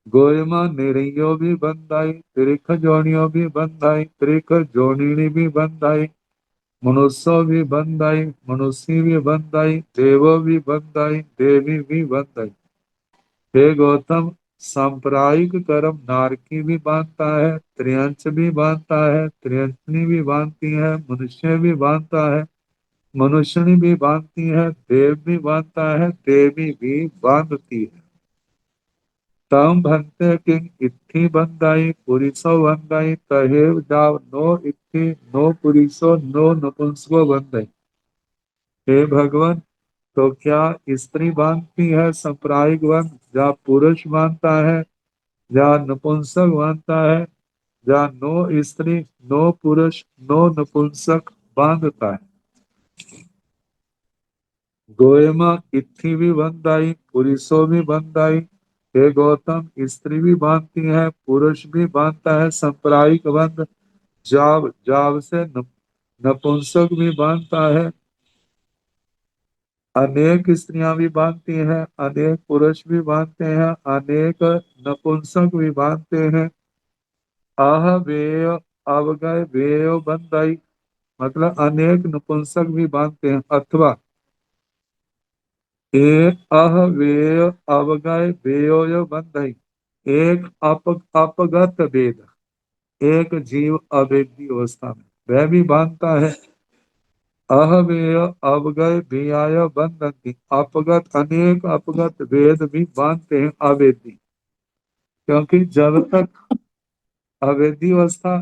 गोयमा निरियो भी बंधाई, त्रिख जोनियो भी बंधाई, त्रिख जोनिनी भी बंधाई, मनुष्य भी बंधाई, मनुष्य भी बंधाई, देव भी बंधाई, देवी भी बंधाई। हे गौतम, सांप्रदायिक कर्म नारकी भी बांधता है, त्रियंच भी बांधता है, त्रियंचनी भी बांधती है, मनुष्य भी बांधता है, मनुष्यनी भी बांधती है, देव भी बांधता है, देवी भी बांधती है। तम भंते किंग इत्थि बंदाई पुरिसो बंदाई तहेव जाव नो इत्थि नो पुरिसो नो नपुंसको बंदाई। हे भगवान, तो क्या स्त्री बांधती है सांप्रदायिक बंध, या पुरुष बांधता है, या नपुंसक बांधता है, या नो स्त्री नो पुरुष नो नपुंसक बांधता है। गोयमा इत्थि भी बंधाई पुरुषों भी बंधाई। हे गौतम, स्त्री भी बांधती है पुरुष भी बांधता है सांप्रदायिक बंध। जाव जाव से नपुंसक भी बांधता है। अनेक स्त्रियां भी बांधती हैं, अनेक पुरुष भी बांधते हैं, अनेक नपुंसक भी बांधते हैं। आह वेय अवगय वेय बंधाई, मतलब अनेक नपुंसक भी बांधते हैं। अथवा ए अह वेय अवगय वेय बंधाई, एक अपगत वेद, एक जीव अवेदी अवस्था में वह भी बांधता है। अहवेय अवगय व्यय बंधती, अपगत अनेक अपगत वेद भी बांधते हैं अवेदी। क्योंकि जब तक अवेदी अवस्था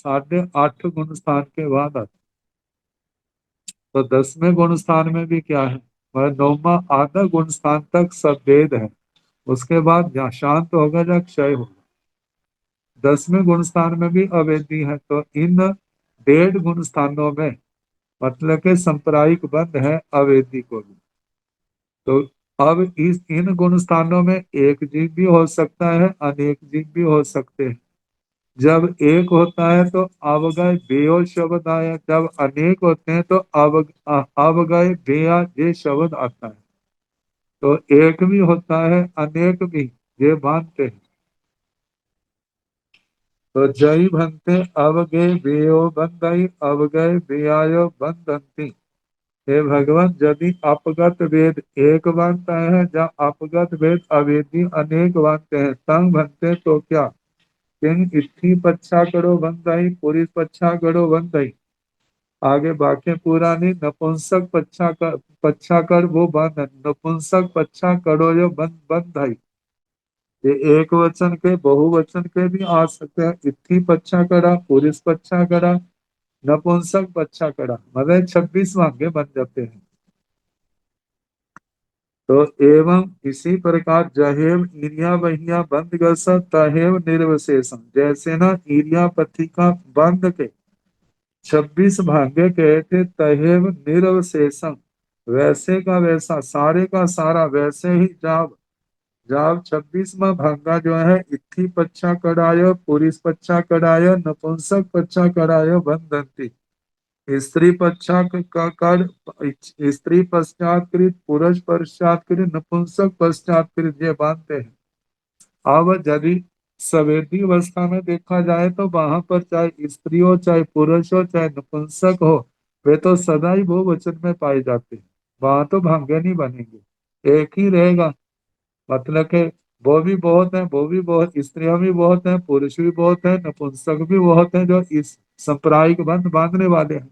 8.5 गुण स्थान के बाद आती, तो 10वें गुण स्थान में भी क्या है, वह 9वां आधा गुण स्थान तक सब वेद है। उसके बाद जहाँ शांत होगा जहाँ क्षय होगा, 10वें गुण स्थान में भी अवेदी है। तो इन 1.5 गुण स्थानों में मतलब के सांप्रदायिक बंध है अवेदी को भी। तो अब इस इन गुण स्थानों में एक जीव भी हो सकता है, अनेक जीव भी हो सकते हैं। जब एक होता है तो अवगय बेयो शब्द आया, जब अनेक होते हैं तो अवगय बेया ये शब्द आता है। तो एक भी होता है अनेक भी, ये मानते हैं। तो जय भंते अवगे बेयो बंदई अवगय बेयायो बंधंती। हे भगवान, यदि अपगत वेद एक बांधता है, जहाँ अपगत वेद अवेदी अनेक बांधते हैं, तंग बनते तो क्या किंग इत्थि पच्छा करो बंदाई पुरुष पच्छा करो बंदाई। आगे बाकी पूरा नहीं, नपुंसक पच्छा कर वो बंद, नपुंसक पच्छा करो जो बंद बंधाई। ये एक वचन के बहुवचन के भी आ सकते हैं। इत्थि पच्छा करा पुरुष पच्छा करा नपुंसक पच्छा करा, मतलब 26 वाक्य बन जाते हैं। तो एवं इसी प्रकार जहेव ईरिया बहिया बंद गस तहेव निर्वशेषम, जैसे ना ईरिया पथी का बंद के 26 भाग्य कहे थे, तहेव निर्वशेषम वैसे का वैसा सारे का सारा वैसे ही जाव जाव 26वां भागा जो है, इत्थि पच्छा कराय पुरुष पच्छा कराय नपुंसक पच्छा कराय बंधंती। स्त्री पश्चात का कर, स्त्री पश्चातकृत पुरुष पश्चातकृत नपुंसक पश्चातकृत ये बांधते हैं। अब यदि सवेदी अवस्था में देखा जाए तो वहां पर चाहे स्त्री हो चाहे पुरुष हो चाहे नपुंसक हो, वे तो सदा ही बहुवचन में पाए जाते हैं। वहां तो भाग्य नहीं बनेंगे, एक ही रहेगा। मतलब के वो भी बहुत है, वो भी बहुत, स्त्रियां भी बहुत हैं, पुरुष भी बहुत है, नपुंसक भी बहुत है जो इस सांप्रदायिक बंध बांधने वाले हैं।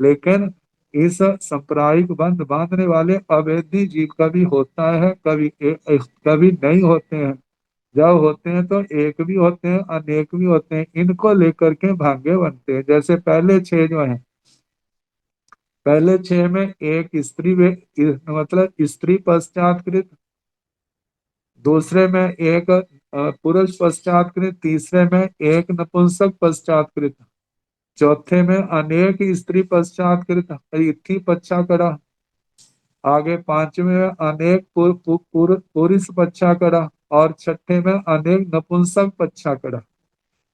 लेकिन इस सांप्रदायिक बंध बांधने वाले अवैधी जीव कभी होता है, कभी नहीं होते हैं। जब होते हैं तो एक भी होते हैं अनेक भी होते हैं, इनको लेकर के भाग्य बनते हैं। जैसे पहले 6 जो है, पहले 6 में एक स्त्री मतलब स्त्री पश्चातकृत, दूसरे में एक पुरुष पश्चातकृत, तीसरे में एक नपुंसक पश्चातकृत, चौथे में अनेक स्त्री पश्चातकृत इत्थि पच्छा करा, आगे पांचवें में अनेक पुरुष पच्छा करा, और छठे में अनेक नपुंसक पच्छा करा।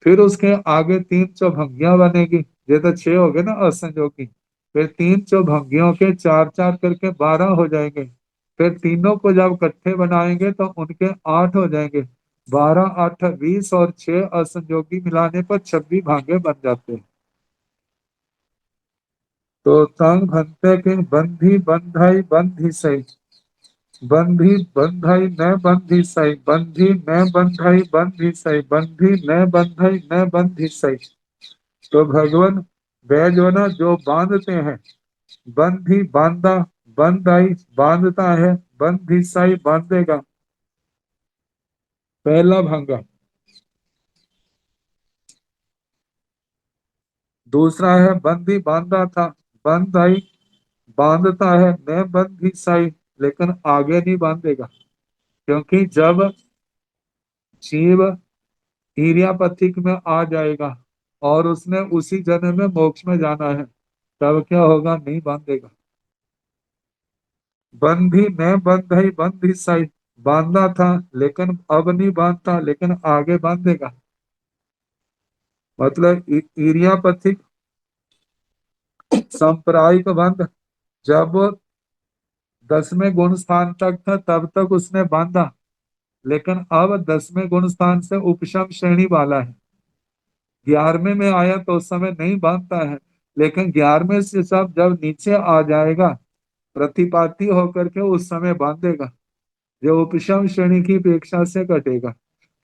फिर उसके आगे 3 चौभंगियां बनेगी, ये तो 6 हो गए ना असंजोगी। फिर 3 चौभंगियों के 4 4 करके 12 हो जाएंगे। फिर तीनों को जब इकट्ठे बनाएंगे तो उनके 8 हो जाएंगे। 12 8 20 और 6 असंजोगी मिलाने पर 26 भागे बन जाते हैं। तो तंग भंते के बंधी बंधाई बंधी सही, बंधी बंधाई न बंधी सही, बंधी न बंधाई बंधी सही, बंधी न बंधाई न बंधी सही। तो भगवान वे जो ना जो बांधते हैं, बंधी बांधा, बंधाई बांधता है, बंधी सही बांधेगा। पहला भांगा। दूसरा है बंदी बांधा था, बंधाई बांधता है, मैं बंधी साई, लेकिन आगे नहीं बांधेगा। क्योंकि जब जीव इरियापथिक में आ जाएगा और उसने उसी जन्म में मोक्ष में जाना है, तब क्या होगा? नहीं बांधेगा। बंधी मैं बंधई बंधी साई, बांधा था लेकिन अब नहीं बांधता, लेकिन आगे बांधेगा। मतलब इरियापथिक सांप्रदायिक बंध जब 10वें गुण स्थान तक था तब तक उसने बांधा, लेकिन अब 10वें गुण स्थान से उपशम श्रेणी वाला है। 11वें में आया तो उस समय नहीं बांधता है, लेकिन 11वें से सब जब नीचे आ जाएगा प्रतिपाती होकर के उस समय बांधेगा, जो उपशम श्रेणी की अपेक्षा से घटेगा।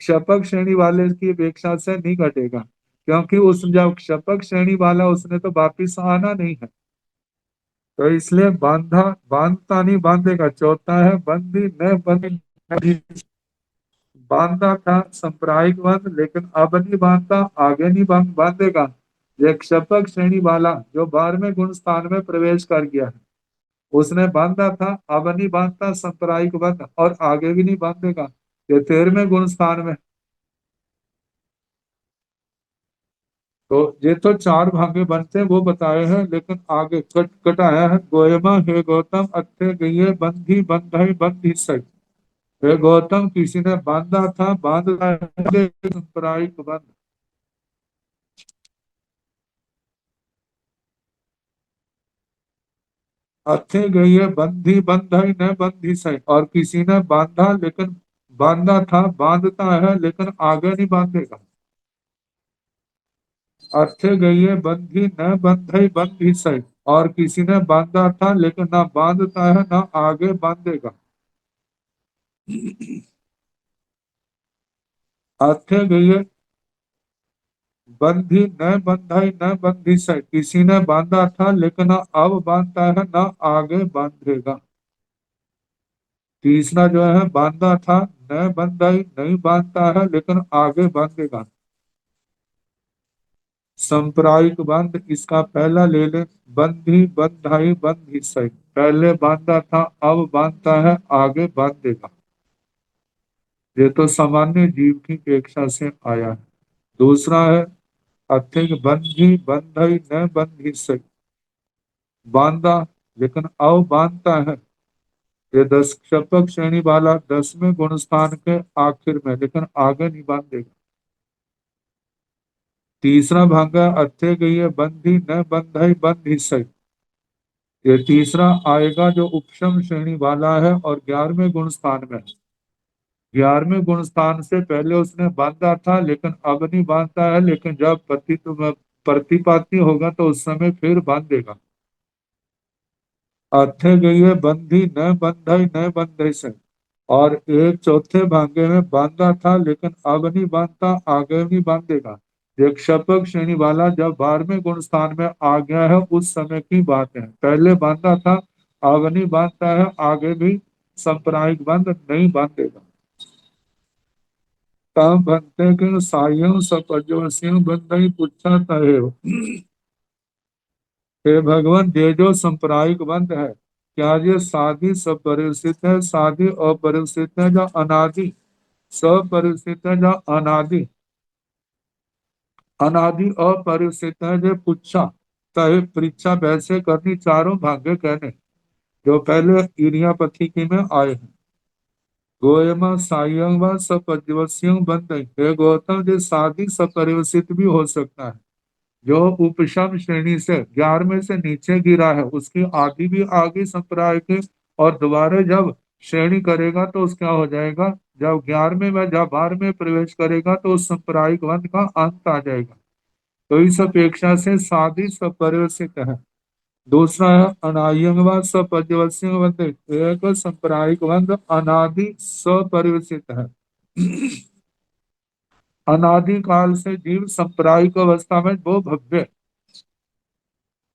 क्षपक श्रेणी वाले की अपेक्षा से नहीं घटेगा, क्योंकि उस जब क्षपक श्रेणी वाला उसने तो वापिस आना नहीं है। तो इसलिए बांधता नहीं बांधेगा। चौथा है बंदी न बंदी, बांधा था सांप्रदायिक बंध, लेकिन अब नहीं बांधता, आगे नहीं बांधेगा। ये क्षपक श्रेणी वाला जो 12वें गुण स्थान में प्रवेश कर गया है, उसने बांधा था, अब नहीं बांधता सांप्रदायिक बंध, और आगे भी नहीं बांधेगा। ये 13वें गुण स्थान में। तो ये तो चार भागे बनते हैं वो बताए हैं, लेकिन आगे कटाया है। गोयमा हे गौतम अत्थे गये बंधी बंधई बंधी सच। हे गौतम, किसी ने बांधा था, बांध सांप्रदायिक बंध। अथे गई है बंधी बंधई न बंधी सही, और किसी ने बांधा लेकिन बांधा था, बांधता है लेकिन आगे नहीं बांधेगा। अर्थे गई है बंधी न बंधई बंधी सही, और किसी ने बांधा था लेकिन ना बांधता है ना आगे बांधेगा। अर्थे गई है बंधी न बंधई न बंधी सही, किसी ने बांधा था लेकिन ना अब बांधता है ना आगे बांधेगा। तीसरा जो है बांधा था न बंधाई, नहीं बांधता है लेकिन आगे बांधेगा। सांप्रदायिक बंध इसका पहला ले ले, बंधी बंधाई बंधी सही। पहले बांधा था, अब बांधता है, आगे बांधेगा। ये तो सामान्य जीव की अपेक्षा से आया है। दूसरा है अथिक बंधी बंधई न बंधी सही, बांधा लेकिन अब बांधता है। ये 10 शपक श्रेणी वाला 10वें गुण स्थान के आखिर में, लेकिन आगे नहीं बांधेगा। तीसरा भागा अथे गई है बंधी न बंधई बंधी सही। ये तीसरा आएगा जो उपशम श्रेणी वाला है और 11वें गुण स्थान में। 11वें गुण स्थान से पहले उसने बांधा था लेकिन अब नहीं बांधता है, लेकिन जब प्रतिपाती होगा तो उस समय फिर बांधेगा। अथे गई है बंधी न बंधई न बंधई से, और एक चौथे भागे में बांधा था लेकिन अब नहीं बांधता, आगे नहीं बांधेगा। एक शपक श्रेणी वाला जब 12वें गुण स्थान में आ गया है उस समय की बात है। पहले बांधा था, अब नहीं बांधता है, आगे भी सांप्रदायिक बंध नहीं बांधेगा। तब बनते कि साइयों सपजोसियों बंधई पुच्छा तहे। हे भगवान, ये जो सांप्रदायिक बंध है, क्या ये साधी सपरिवर्तित है, साधी अपरिवर्तित है, जो अनादि सपरिवर्तित है, जो अनादि अनादि अपरिवर्तित है, जो पुच्छा तहे परीक्षा वैसे करनी चारों भाग्य कहने जो पहले इरियापथी की में आए हैं। गोयमा सायं व सपरिवर्तियों बंधई। हे गौतम, जो साधी सपरिवर्तित भी हो सकता है, जो उपशम श्रेणी से 11वें से नीचे गिरा है, उसकी आदि भी आगे संप्रदाय के, और दोबारा जब श्रेणी करेगा तो उस क्या हो जाएगा? जब 11वें में जब 12वें प्रवेश करेगा तो उस सांप्रदायिक वंश का अंत आ जाएगा। तो इस अपेक्षा से साधी सपरिवर्तित है। दूसरा है अनायंगवा सपरिवर्तित वंश, एक सांप्रदायिक वंश अनादि सपरिवर्तित है। अनादि काल से जीव सांप्रदायिक अवस्था में वो भव्य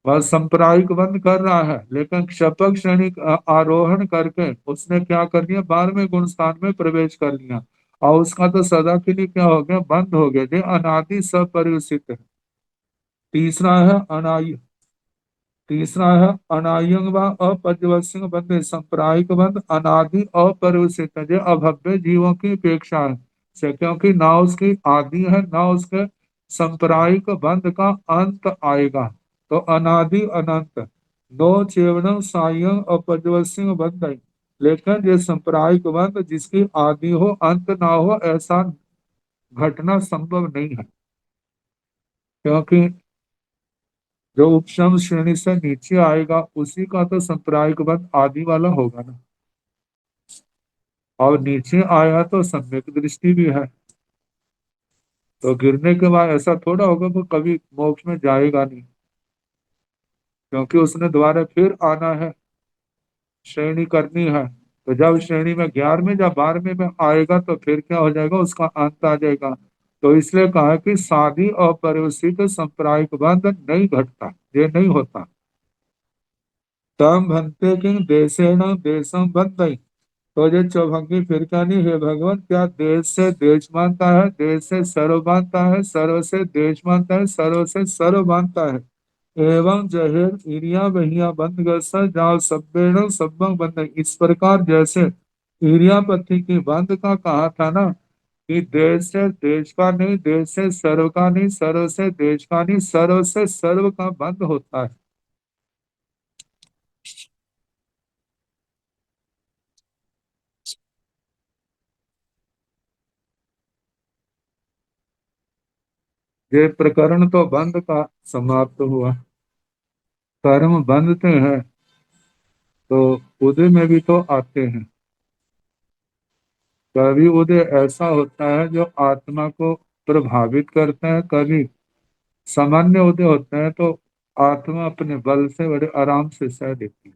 वह सांप्रदायिक बंद कर रहा है, लेकिन क्षपक श्रेणी आरोहण करके उसने क्या कर लिया? 12वें गुण स्थान में प्रवेश कर लिया। और उसका तो सदा के लिए क्या हो गया, बंद हो गया। ये अनादि सपरिवर्तित है। तीसरा है अनाय तीसरा है अनायंग व अपर्यवस्यंग बंध, सांप्रदायिक बंध अनादि अपरिवर्तित है। ये अभव्य जीवों की अपेक्षा है से, क्योंकि ना उसकी आदि है ना उसके सांप्रदायिक बंध का अंत आएगा। तो अनादि अनंत नो चेवनम सायं अपरिवर्तन बंध है। लेकिन ये सांप्रदायिक बंध जिसकी आदि हो अंत ना हो, ऐसा घटना संभव नहीं है, क्योंकि जो उपशम श्रेणी से नीचे आएगा उसी का तो सांप्रदायिक बंध आदि वाला होगा ना। और नीचे आया तो सम्यक दृष्टि भी है, तो गिरने के बाद ऐसा थोड़ा होगा वो कभी मोक्ष में जाएगा नहीं, क्योंकि उसने दोबारा फिर आना है, श्रेणी करनी है। तो जब श्रेणी में 11वें या 12वें में आएगा तो फिर क्या हो जाएगा, उसका अंत आ जाएगा। तो इसलिए कहा कि शादी और परिवर्तित सांप्रदायिक बंध नहीं घटता, ये नहीं होता। तम भंते किंग देशेण देशम बंधई। तो ये चौभंगी फिर क्या नहीं है भगवान, क्या देश से देश मानता है, देश से सर्व मानता है, सर्व से देश मानता है, सर्व से सर्व मानता है। एवं जहेर इरिया बहिया बंद गसा जाओ सब्बेण सब्बं बंद। इस प्रकार जैसे इरियापति की बंद का कहा था ना, कि देश से देश का नहीं, देश से सर्व का नहीं, सर्व से देश का नहीं, सर्व से सर्व का बंद होता है। ये प्रकरण तो बंद का समाप्त हुआ। कर्म बंधते हैं तो उदय में भी तो आते हैं। कभी उदय ऐसा होता है जो आत्मा को प्रभावित करता है, कभी सामान्य उदय होता है तो आत्मा अपने बल से बड़े आराम से सह देती है।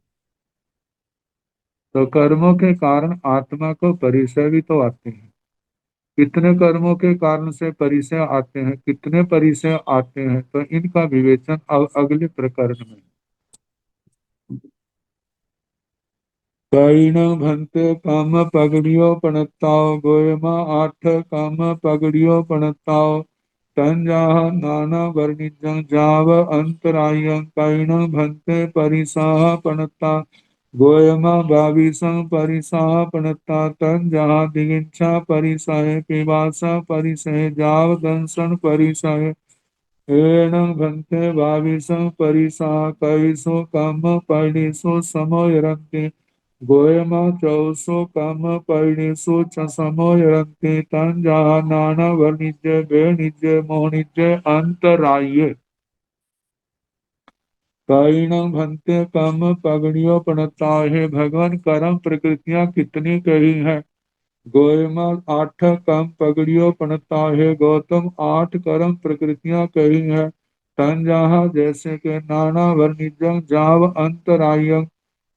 तो कर्मों के कारण आत्मा को परिचय भी तो आते हैं। कितने कर्मों के कारण से परिचय आते हैं, कितने परिचय आते हैं, तो इनका विवेचन अगले प्रकरण में। कईन भंते काम पगड़ियो पणताओ गोयमा आठ काम पगड़ियो पणताओ तंजा नाना वर्णिजं जाव अंतराय कईन भंते परिसाह पणता गोयमा बाविसं परिसाह पणता तंजा दिगिंचा परिसह पिवासा परिसह जाव दंसन परिसह एनं भंते भाविसं परिसा कईसो काम परिसो समोयरन्ति गोयमा चौसो काम परिसो च समोयरन्ति तंजा नाना वर्णिज्य वेणिज्य मोहनिज्य अंतराये कईनं भंते काम पगड़ियो पणता। है भगवान कर्म प्रकृतियां कितनी कही है। गोयमा आठ कर्म पगड़ियों पणता है गौतम, आठ कर्म प्रकृतियां कही है। तन जहाँ जैसे के नाना वर्णिजं जाव अंतरायं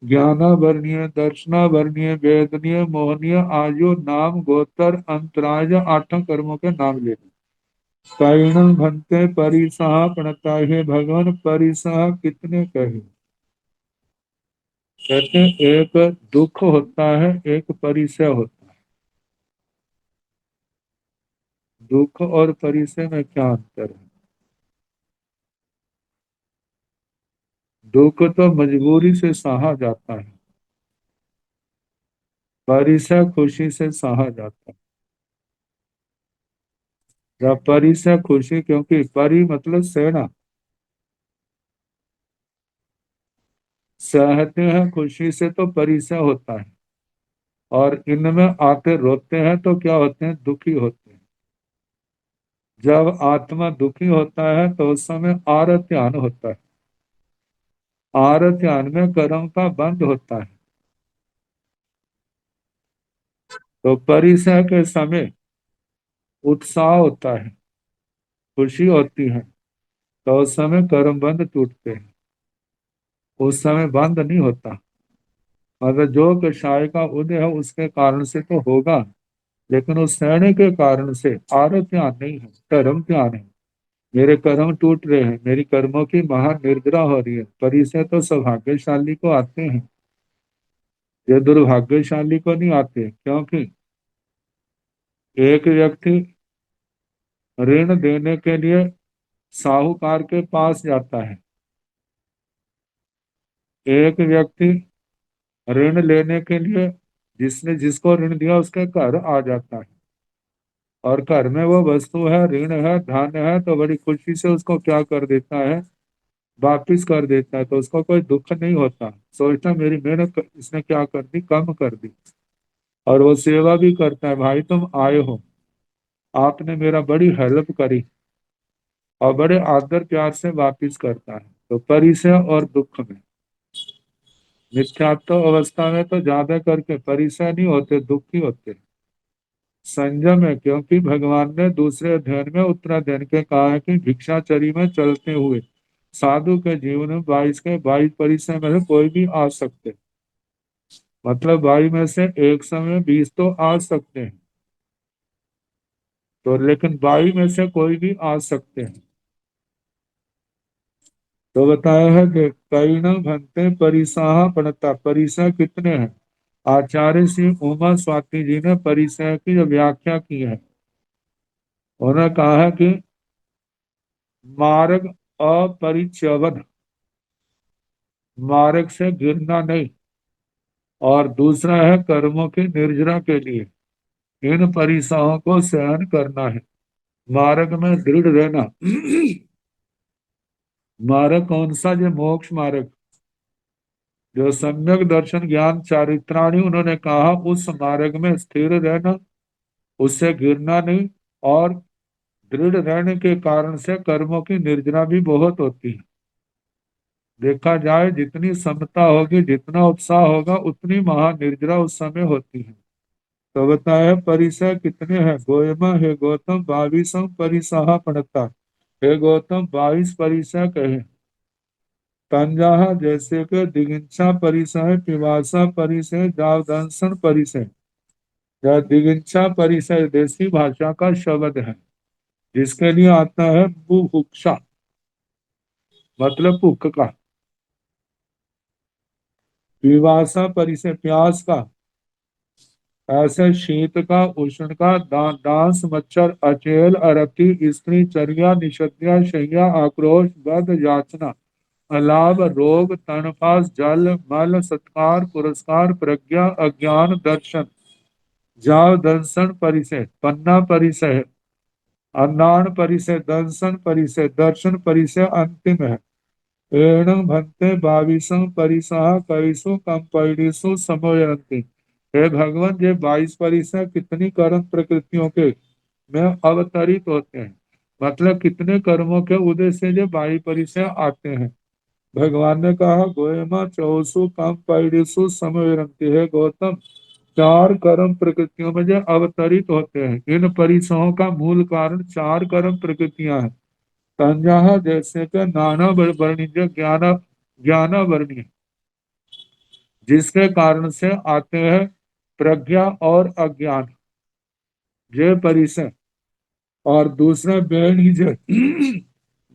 ज्ञाना वर्णीय दर्शना वर्णीय वेदनीय मोहनीय आयु नाम गोतर अंतराय आठों कर्मों के नाम लेते। कईण भंते परिसह पणता है भगवान परिसह कितने कहे। कहते हैं, एक दुख होता है, एक परिसय होता है। दुख और परिसय में क्या अंतर है। दुख तो मजबूरी से सहा जाता है, परिसय खुशी से सहा जाता है। जब परिसय खुशी, क्योंकि परि मतलब सेना, सहते हैं खुशी से तो परिसय होता है। और इनमें आते रोते हैं तो क्या होते हैं, दुखी होते हैं। जब आत्मा दुखी होता है तो उस समय आर ध्यान होता है। आर ध्यान में कर्म का बंद होता है। तो परिसय के समय उत्साह होता है, खुशी होती है, तो उस समय कर्म बंद टूटते हैं। उस समय बंद नहीं होता। अगर जो कषाय का उदय है उसके कारण से तो होगा, लेकिन उस सहने के कारण से आरत ध्यान नहीं है, कर्म ध्यान है। मेरे कर्म टूट रहे हैं, मेरी कर्मों की महान निर्जरा हो रही है। परिचय तो सौभाग्यशाली को आते हैं, ये दुर्भाग्यशाली को नहीं आते। क्योंकि एक व्यक्ति ऋण देने के लिए साहूकार के पास जाता है, एक व्यक्ति ऋण लेने के लिए जिसने जिसको ऋण दिया उसके घर आ जाता है, और घर में वो वस्तु है, ऋण है, धन है, तो बड़ी खुशी से उसको क्या कर देता है, वापिस कर देता है। तो उसको कोई दुख नहीं होता, सोचता मेरी मेहनत इसने क्या कर दी, कम कर दी। और वो सेवा भी करता है, भाई तुम आए हो, आपने मेरा बड़ी हेल्प करी, और बड़े आदर प्यार से वापिस करता है। तो परिचय और दुख में, मिथ्यात्व अवस्था में तो ज्यादा करके परिचय नहीं होते, दुख ही होते। संयम है, क्योंकि भगवान ने दूसरे अध्याय में उत्तराध्ययन के कहा है कि भिक्षाचरी में चलते हुए साधु के जीवन में 22 परिचय में से कोई भी आ सकते, मतलब 22 में से एक समय 20 तो आ सकते हैं, तो लेकिन 22 में से कोई भी आ सकते हैं। तो बताया है कि कई न भंते परिसाह पड़ता, परिसह कितने हैं। आचार्य श्री उमा स्वाति जी ने परिसह की जो व्याख्या की है, उन्होंने कहा है कि मार्ग अपरिच्यवद, मार्ग से गिरना नहीं, और दूसरा है कर्मों की निर्जरा के लिए इन परिसाहों को सहन करना है, मार्ग में दृढ़ रहना। मार्ग कौन सा, जो मोक्ष मार्ग, जो सम्यक दर्शन ज्ञान चारित्राणी, उन्होंने कहा उस मार्ग में स्थिर रहना, उससे गिरना नहीं, और दृढ़ रहने के कारण से कर्मों की निर्जरा भी बहुत होती है। देखा जाए जितनी समता होगी, जितना उत्साह होगा, उतनी महानिर्जरा उस समय होती है। तो बताया परिसर कितने हैं। गोयमा हे गौतम 22 परिसहा पढ़ता, हे गौतम 22 परिसर कहे। तंजाहा जैसे कि दिगिंसा परिसर, पिवासा परिसर, जावदंसन परिसर। यह दिगिंसा परिसर देसी भाषा का शब्द है, जिसके लिए आता है बुभुक्षा, मतलब भूख का। पिवासा परिसर प्यास का, ऐसे शीत का, उष्ण का, डांस, मच्छर, अचेल, अरक्की, स्त्री, चर्या, निषद्या, शैया, आक्रोश, बद, याचना, अलाभ, रोग, तनपास, जल, मल, सत्कार, पुरस्कार, प्रज्ञा, अज्ञान, दर्शन। जाव दर्शन परिसय, पन्ना परिसय, अन्नान परिसय, दर्शन परिसय, दर्शन परिसय अंतिम है। एणं भक्ते 22 परिसह कईसु कंपैडिसु समयंति। हे भगवान, ये 22 परिसर कितनी कर्म प्रकृतियों के में अवतरित होते हैं, मतलब कितने कर्मों के उदय से ये 22 परिसर आते हैं। भगवान ने कहा गोयमा चौसु कंपैडिसु समयंति, है गौतम, चार कर्म प्रकृतियों में जो अवतरित होते हैं, इन परिसरों का मूल कारण चार कर्म प्रकृतियां हैं। संज्ञा जैसे कि नाना वर्णिज ज्ञान, ज्ञान वर्णीय, जिसके कारण से आते हैं प्रज्ञा और अज्ञान, ये परिसर। और दूसरा वेणिज,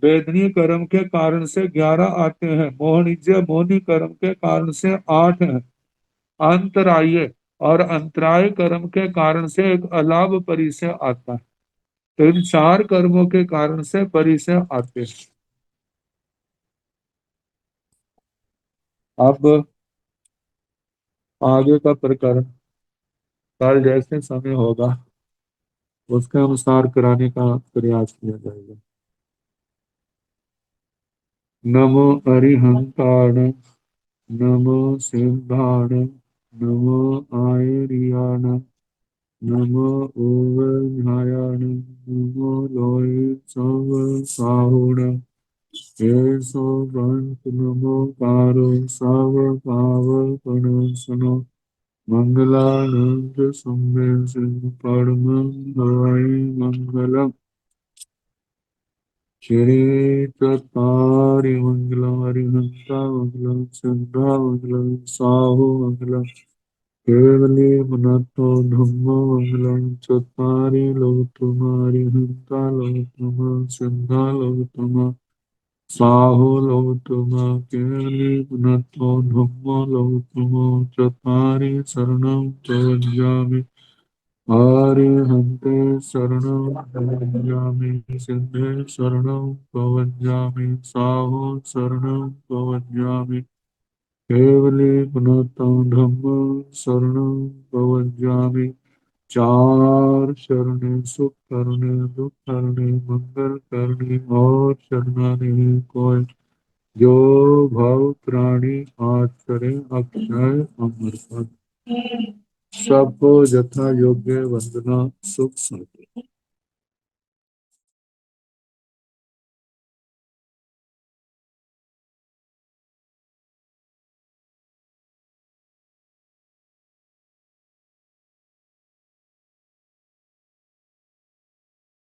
वेदनीय कर्म के कारण से 11 आते हैं। मोहनिज, मोहनी कर्म के कारण से 8 हैं। अंतराय, और अंतराय कर्म के कारण से एक अलाभ परिसय आता है। तो इन चार कर्मों के कारण से परिसय आते हैं। अब आगे का प्रकरण कल जैसे समय होगा उसके अनुसार कराने का प्रयास किया जाएगा। नमो अरिहंताण, नमो सिद्धाण, नमो आयरियाण, नमो ओवज्ञायाण, नमो लोय सव साहुण, येषो बंत नमो कारो सव पाव सुनो, मंगलानंद संवेश परमं हरि मंगलम्। श्री चत्वारि मंगलम्, हरिहंसा मंगलम्, सिद्धा मंगलम्, साहु मंगलम्, केवली मनतो धम्मो मंगलम्, चत्वारि लोकतमा, हरिहंसा लोकतमा, सिद्धा लोकतमा, साहु लोकतमा, केवली मनतो धम्मो लोकतमा, चत्वारि शरणं प्रवज्जामि, आर्यहन्ते शरणं प्रवज्जामि सिद्धे शरणं प्रवज्जामि साहो शरणं प्रवज्जामि केवले पुनतं धम्म शरणं प्रवज्जामि चार शरणे सुख करने दुख करने मंगल करने और शरणा नहीं कोई जो भव प्राणी आचरे अक्षय अमर पद सबको यथा योग्य वंदना सुख संत